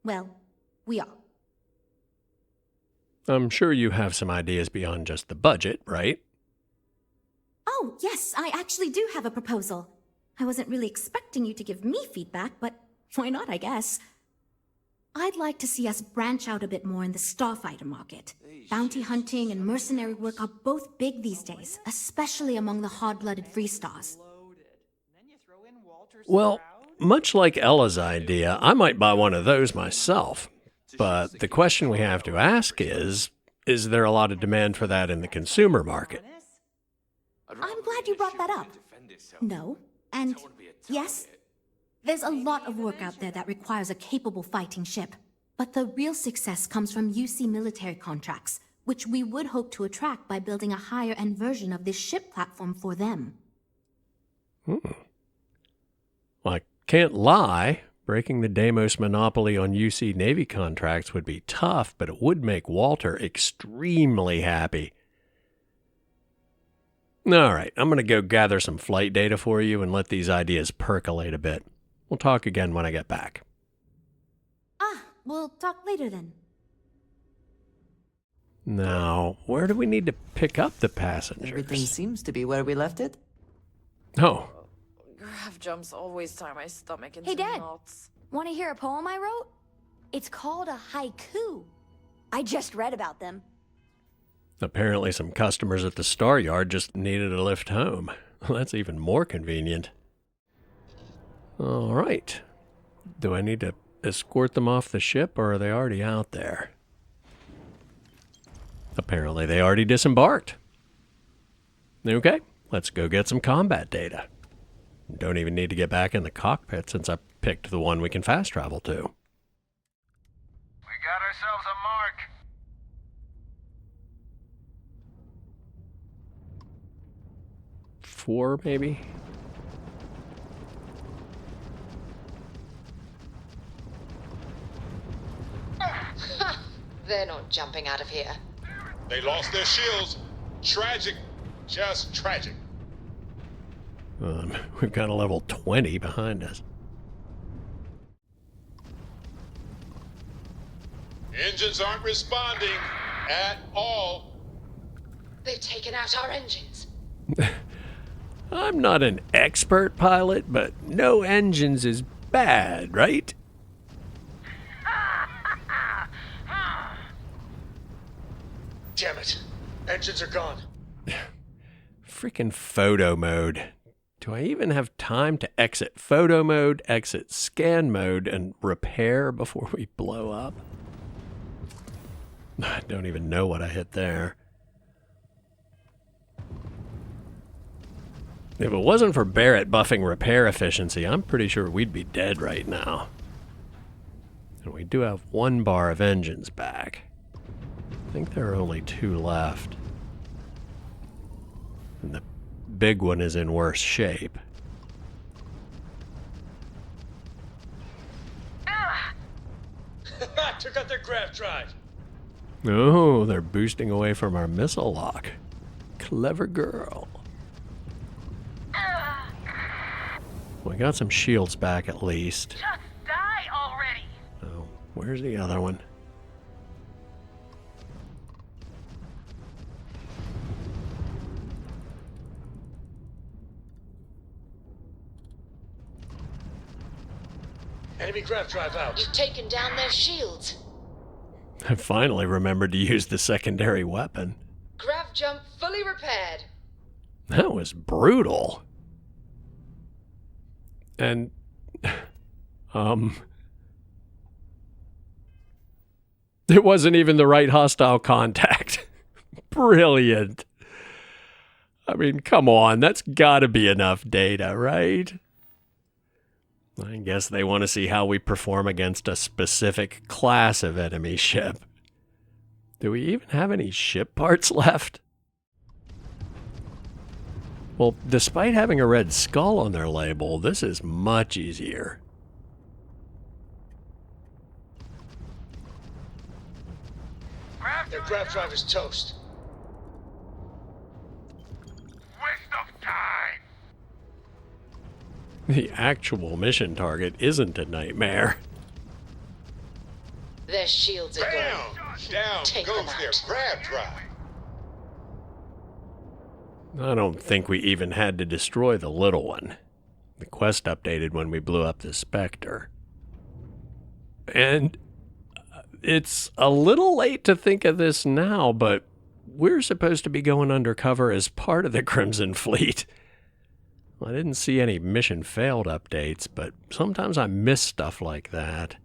Well, we are. I'm sure you have some ideas beyond just the budget, right? Oh, yes, I actually do have a proposal. I wasn't really expecting you to give me feedback, but why not, I guess. I'd like to see us branch out a bit more in the starfighter market. Bounty hunting and mercenary work are both big these days, especially among the hard-blooded Freestars. Well, much like Ella's idea, I might buy one of those myself. But the question we have to ask is there a lot of demand for that in the consumer market? I'm glad you brought that up. No, and yes, there's a lot of work out there that requires a capable fighting ship. But the real success comes from UC military contracts, which we would hope to attract by building a higher-end version of this ship platform for them. Well, I can't lie. Breaking the Deimos monopoly on UC Navy contracts would be tough, but it would make Walter extremely happy. All right, I'm going to go gather some flight data for you and let these ideas percolate a bit. We'll talk again when I get back. We'll talk later then. Now, where do we need to pick up the passengers? Everything seems to be where we left it. Oh. Grav jumps always tie my stomach into Hey, Dad. knots. Want to hear a poem I wrote? It's called a haiku. I just read about them. Apparently some customers at the staryard just needed a lift home. That's even more convenient. All right. Do I need to escort them off the ship, or are they already out there? Apparently they already disembarked. Okay, let's go get some combat data. Don't even need to get back in the cockpit since I picked the one we can fast travel to. We got ourselves a mark. 4, maybe? They're not jumping out of here. They lost their shields. Tragic. Just tragic. We've got a level 20 behind us. Engines aren't responding at all. They've taken out our engines. I'm not an expert pilot, but no engines is bad, right? Damn it. Engines are gone. Freaking photo mode. Do I even have time to exit photo mode, exit scan mode, and repair before we blow up? I don't even know what I hit there. If it wasn't for Barrett buffing repair efficiency, I'm pretty sure we'd be dead right now. And we do have 1 bar of engines back. I think there are only 2 left. And the big one is in worse shape. Took out their grav drive. Oh, they're boosting away from our missile lock. Clever girl. We got some shields back at least. Just die already! Oh, where's the other one? Enemy grav drive out. You've taken down their shields. I finally remembered to use the secondary weapon. Grav jump fully repaired. That was brutal. And, it wasn't even the right hostile contact. Brilliant. I mean, come on, that's gotta be enough data, right? I guess they want to see how we perform against a specific class of enemy ship. Do we even have any ship parts left? Well, despite having a red skull on their label, this is much easier. Their grav drive is toast. Waste of time. The actual mission target isn't a nightmare. Their shields are gone. Down Take goes them their out. grav drive. I don't think we even had to destroy the little one. The quest updated when we blew up the Spectre. And it's a little late to think of this now, but we're supposed to be going undercover as part of the Crimson Fleet. I didn't see any mission failed updates, but sometimes I miss stuff like that.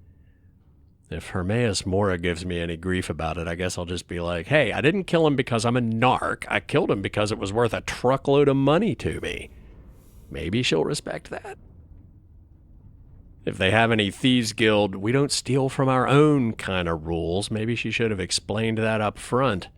If Hermaeus Mora gives me any grief about it, I guess I'll just be like, hey, I didn't kill him because I'm a narc. I killed him because it was worth a truckload of money to me. Maybe she'll respect that. If they have any Thieves Guild, we don't steal from our own kind of rules, maybe she should have explained that up front.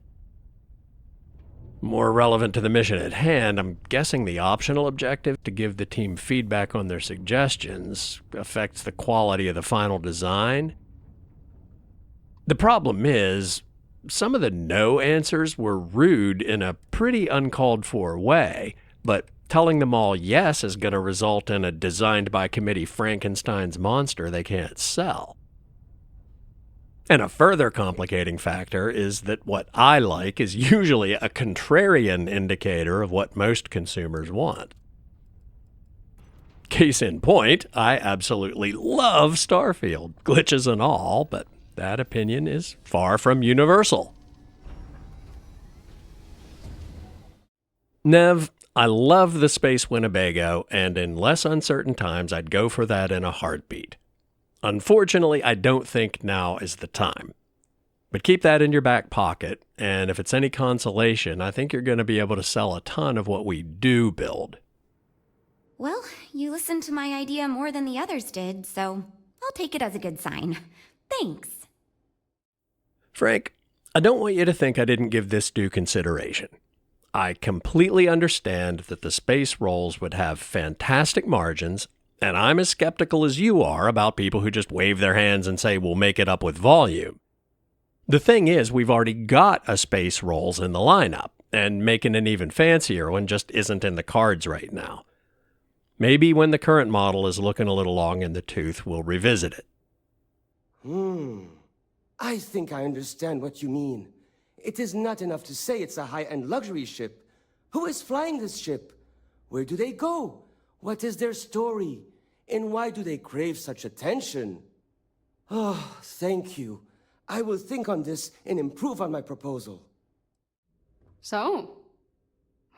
More relevant to the mission at hand, I'm guessing the optional objective to give the team feedback on their suggestions affects the quality of the final design. The problem is, some of the no answers were rude in a pretty uncalled for way, but telling them all yes is going to result in a designed by committee Frankenstein's monster they can't sell. And a further complicating factor is that what I like is usually a contrarian indicator of what most consumers want. Case in point, I absolutely love Starfield, glitches and all, but that opinion is far from universal. Nev, I love the Space Winnebago, and in less uncertain times, I'd go for that in a heartbeat. Unfortunately, I don't think now is the time. But keep that in your back pocket, and if it's any consolation, I think you're going to be able to sell a ton of what we do build. Well, you listened to my idea more than the others did, so I'll take it as a good sign. Thanks. Frank, I don't want you to think I didn't give this due consideration. I completely understand that the space roles would have fantastic margins, and I'm as skeptical as you are about people who just wave their hands and say we'll make it up with volume. The thing is, we've already got a space roles in the lineup, and making an even fancier one just isn't in the cards right now. Maybe when the current model is looking a little long in the tooth, we'll revisit it. I think I understand what you mean. It is not enough to say it's a high-end luxury ship. Who is flying this ship? Where do they go? What is their story? And why do they crave such attention? Oh, thank you. I will think on this and improve on my proposal. So,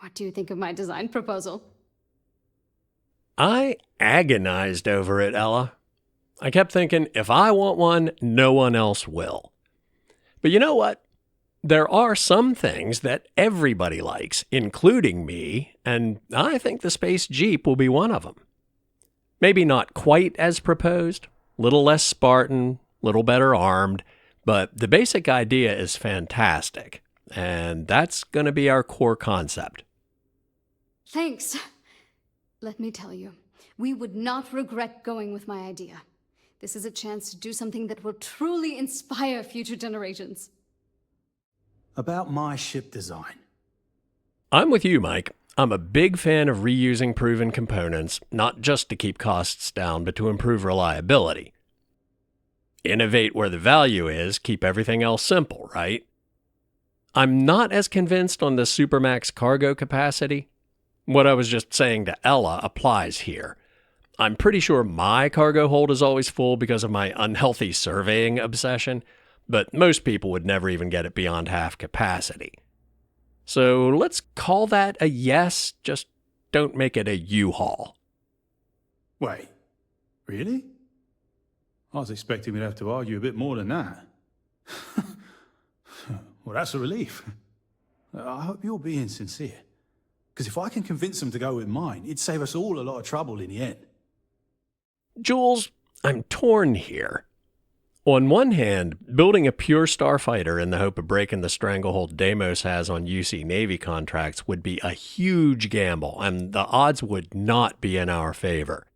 what do you think of my design proposal? I agonized over it, Ella. I kept thinking, if I want one, no one else will. But you know what? There are some things that everybody likes, including me, and I think the Space Jeep will be one of them. Maybe not quite as proposed, little less Spartan, little better armed, but the basic idea is fantastic, and that's going to be our core concept. Thanks. Let me tell you, we would not regret going with my idea. This is a chance to do something that will truly inspire future generations. About my ship design. I'm with you, Mike. I'm a big fan of reusing proven components, not just to keep costs down, but to improve reliability. Innovate where the value is, keep everything else simple, right? I'm not as convinced on the Supermax cargo capacity. What I was just saying to Ella applies here. I'm pretty sure my cargo hold is always full because of my unhealthy surveying obsession, but most people would never even get it beyond half capacity. So let's call that a yes, just don't make it a U-Haul. Wait, really? I was expecting we'd have to argue a bit more than that. Well, that's a relief. I hope you're being sincere. Because if I can convince them to go with mine, it'd save us all a lot of trouble in the end. Jules, I'm torn here. On one hand, building a pure starfighter in the hope of breaking the stranglehold Deimos has on UC Navy contracts would be a huge gamble, and the odds would not be in our favor.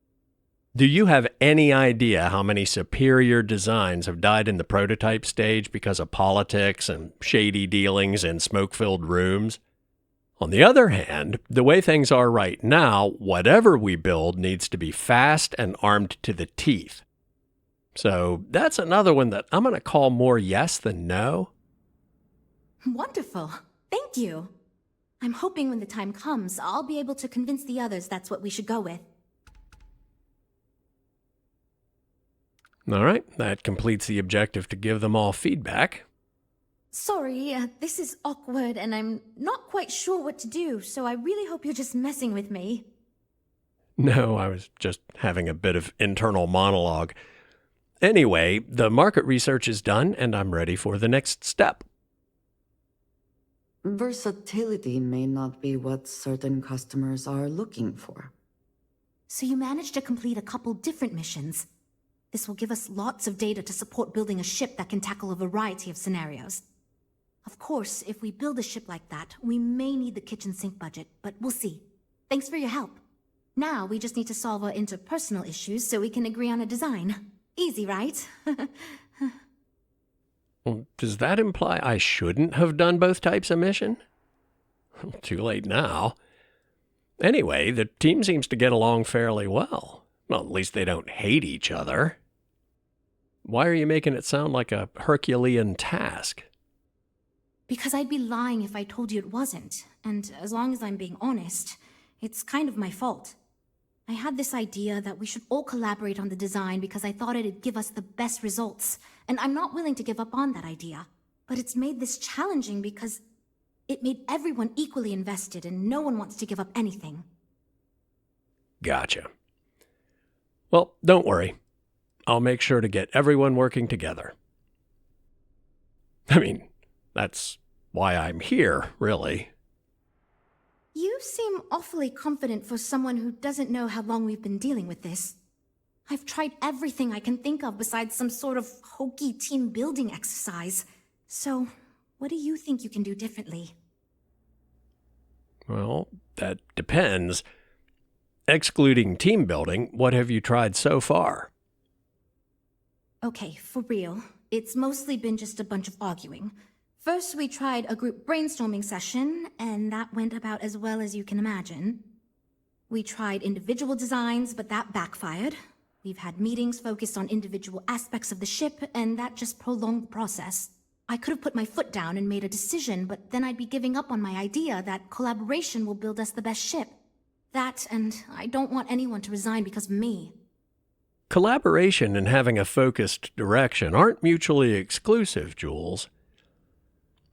Do you have any idea how many superior designs have died in the prototype stage because of politics and shady dealings in smoke-filled rooms? On the other hand, the way things are right now, whatever we build needs to be fast and armed to the teeth. So that's another one that I'm going to call more yes than no. Wonderful. Thank you. I'm hoping when the time comes, I'll be able to convince the others that's what we should go with. All right, that completes the objective to give them all feedback. Sorry, this is awkward and I'm not quite sure what to do, so I really hope you're just messing with me. No, I was just having a bit of internal monologue. Anyway, the market research is done and I'm ready for the next step. Versatility may not be what certain customers are looking for. So you managed to complete a couple different missions. This will give us lots of data to support building a ship that can tackle a variety of scenarios. Of course, if we build a ship like that, we may need the kitchen sink budget, but we'll see. Thanks for your help. Now we just need to solve our interpersonal issues so we can agree on a design. Easy, right? Well, does that imply I shouldn't have done both types of mission? Too late now. Anyway, the team seems to get along fairly well. Well, at least they don't hate each other. Why are you making it sound like a Herculean task? Because I'd be lying if I told you it wasn't. And as long as I'm being honest, it's kind of my fault. I had this idea that we should all collaborate on the design because I thought it'd give us the best results. And I'm not willing to give up on that idea. But it's made this challenging because it made everyone equally invested and no one wants to give up anything. Gotcha. Well, don't worry. I'll make sure to get everyone working together. I mean, that's why I'm here, really. You seem awfully confident for someone who doesn't know how long we've been dealing with this. I've tried everything I can think of besides some sort of hokey team building exercise. So, what do you think you can do differently? Well, that depends. Excluding team building, what have you tried so far? Okay, for real. It's mostly been just a bunch of arguing. First, we tried a group brainstorming session, and that went about as well as you can imagine. We tried individual designs, but that backfired. We've had meetings focused on individual aspects of the ship, and that just prolonged the process. I could have put my foot down and made a decision, but then I'd be giving up on my idea that collaboration will build us the best ship. That, and I don't want anyone to resign because of me. Collaboration and having a focused direction aren't mutually exclusive, Jules.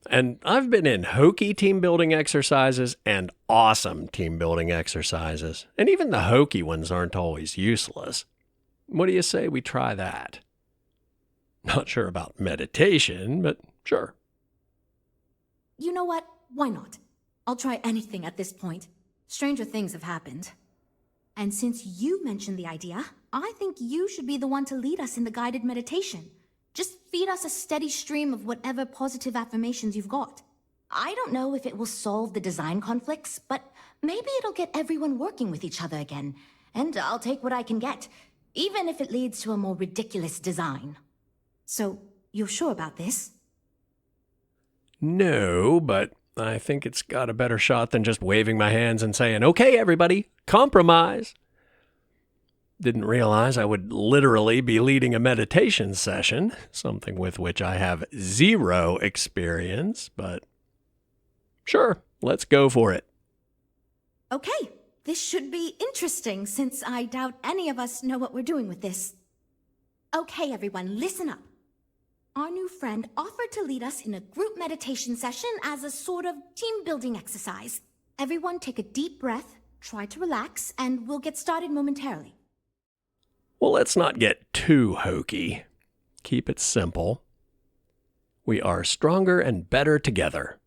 And I've been in hokey team-building exercises and awesome team-building exercises. And even the hokey ones aren't always useless. What do you say we try that? Not sure about meditation, but sure. You know what? Why not? I'll try anything at this point. Stranger things have happened. And since you mentioned the idea, I think you should be the one to lead us in the guided meditation. Just feed us a steady stream of whatever positive affirmations you've got. I don't know if it will solve the design conflicts, but maybe it'll get everyone working with each other again. And I'll take what I can get, even if it leads to a more ridiculous design. So, you're sure about this? No, but I think it's got a better shot than just waving my hands and saying, "Okay, everybody, compromise." Didn't realize I would literally be leading a meditation session, something with which I have zero experience, but sure, let's go for it. Okay, this should be interesting since I doubt any of us know what we're doing with this. Okay, everyone, listen up. Our new friend offered to lead us in a group meditation session as a sort of team-building exercise. Everyone take a deep breath, try to relax, and we'll get started momentarily. Well, let's not get too hokey. Keep it simple. We are stronger and better together.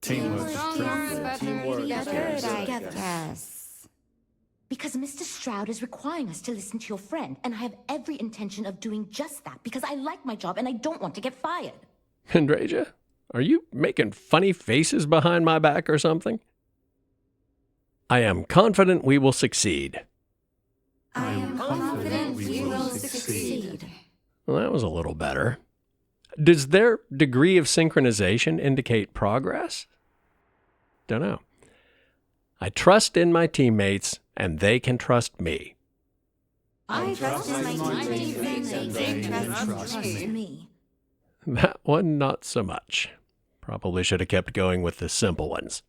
Teamwork is Teamwork together. Yes. Because Mr. Stroud is requiring us to listen to your friend, and I have every intention of doing just that because I like my job and I don't want to get fired. Andreja, are you making funny faces behind my back or something? I am confident we will succeed. I am confident we will succeed. Well, that was a little better. Does their degree of synchronization indicate progress? Dunno. I trust in my teammates, and they can trust me. I trust my teammates and they trust me. That one, not so much. Probably should have kept going with the simple ones.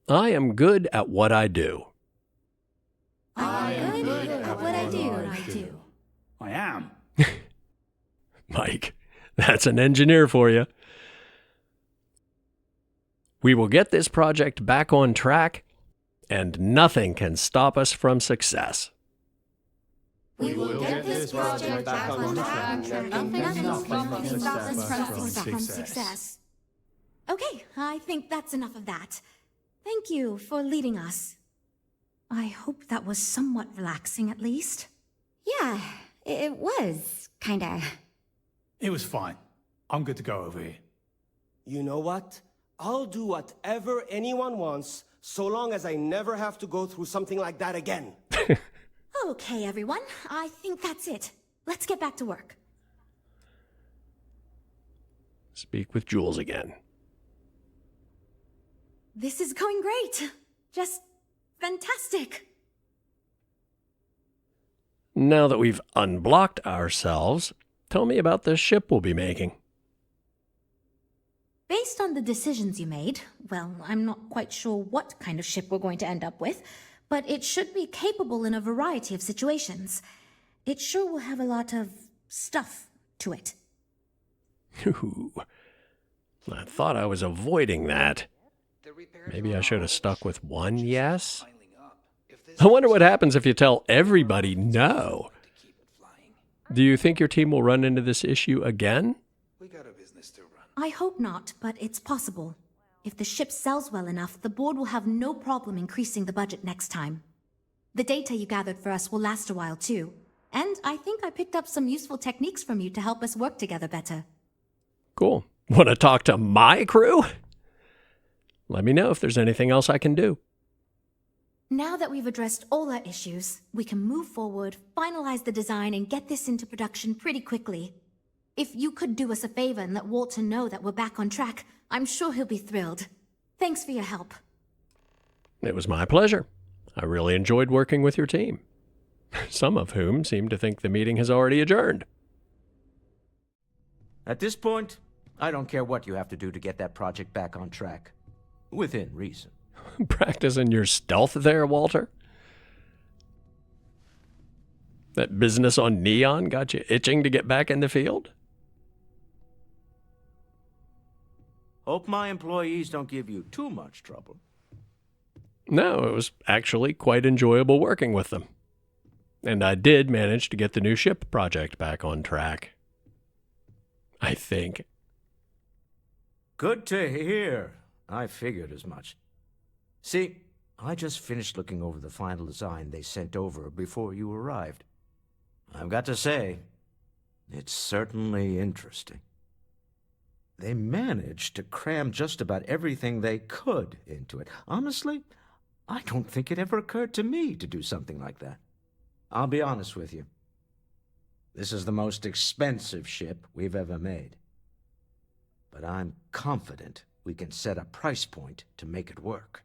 I am good at what I do. I am good at what I do. I am. Mike, that's an engineer for you. We will get this project back on track, and nothing can stop us from success. We will get this project back on track, and nothing can stop us from success. Okay, I think that's enough of that. Thank you for leading us. I hope that was somewhat relaxing, at least. Yeah, it was, kinda. It was fine. I'm good to go over here. You know what? I'll do whatever anyone wants, so long as I never have to go through something like that again. Okay, everyone. I think that's it. Let's get back to work. Speak with Jules again. This is going great. Just fantastic. Now that we've unblocked ourselves, tell me about the ship we'll be making. Based on the decisions you made, well, I'm not quite sure what kind of ship we're going to end up with, but it should be capable in a variety of situations. It sure will have a lot of stuff to it. Ooh, I thought I was avoiding that. Maybe I should have stuck with one yes? I wonder what happens if you tell everybody no. Do you think your team will run into this issue again? I hope not, but it's possible. If the ship sells well enough, the board will have no problem increasing the budget next time. The data you gathered for us will last a while too. And I think I picked up some useful techniques from you to help us work together better. Cool. Want to talk to my crew? Let me know if there's anything else I can do. Now that we've addressed all our issues, we can move forward, finalize the design, and get this into production pretty quickly. If you could do us a favor and let Walter know that we're back on track, I'm sure he'll be thrilled. Thanks for your help. It was my pleasure. I really enjoyed working with your team. Some of whom seem to think the meeting has already adjourned. At this point, I don't care what you have to do to get that project back on track. Within reason. Practicing your stealth there, Walter? That business on Neon got you itching to get back in the field? Hope my employees don't give you too much trouble. No, it was actually quite enjoyable working with them. And I did manage to get the new ship project back on track. I think. Good to hear. I figured as much. See, I just finished looking over the final design they sent over before you arrived. I've got to say, it's certainly interesting. They managed to cram just about everything they could into it. Honestly, I don't think it ever occurred to me to do something like that. I'll be honest with you. This is the most expensive ship we've ever made. But I'm confident we can set a price point to make it work.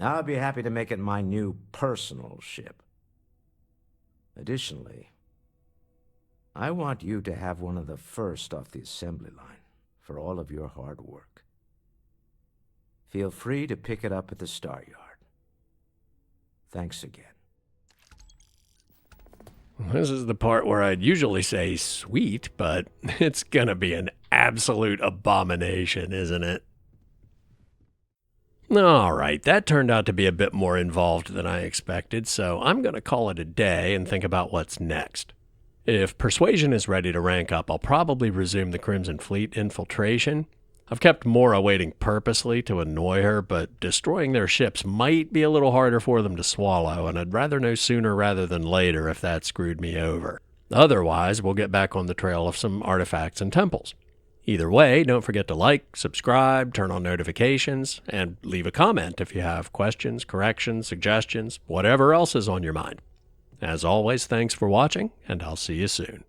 I'll be happy to make it my new personal ship. Additionally, I want you to have one of the first off the assembly line for all of your hard work. Feel free to pick it up at the staryard. Thanks again. This is the part where I'd usually say sweet, but it's gonna be an absolute abomination, isn't it? All right, that turned out to be a bit more involved than I expected, so I'm gonna call it a day and think about what's next. If Persuasion is ready to rank up, I'll probably resume the Crimson Fleet infiltration. I've kept Mora waiting purposely to annoy her, but destroying their ships might be a little harder for them to swallow, and I'd rather know sooner rather than later if that screwed me over. Otherwise, we'll get back on the trail of some artifacts and temples. Either way, don't forget to like, subscribe, turn on notifications, and leave a comment if you have questions, corrections, suggestions, whatever else is on your mind. As always, thanks for watching, and I'll see you soon.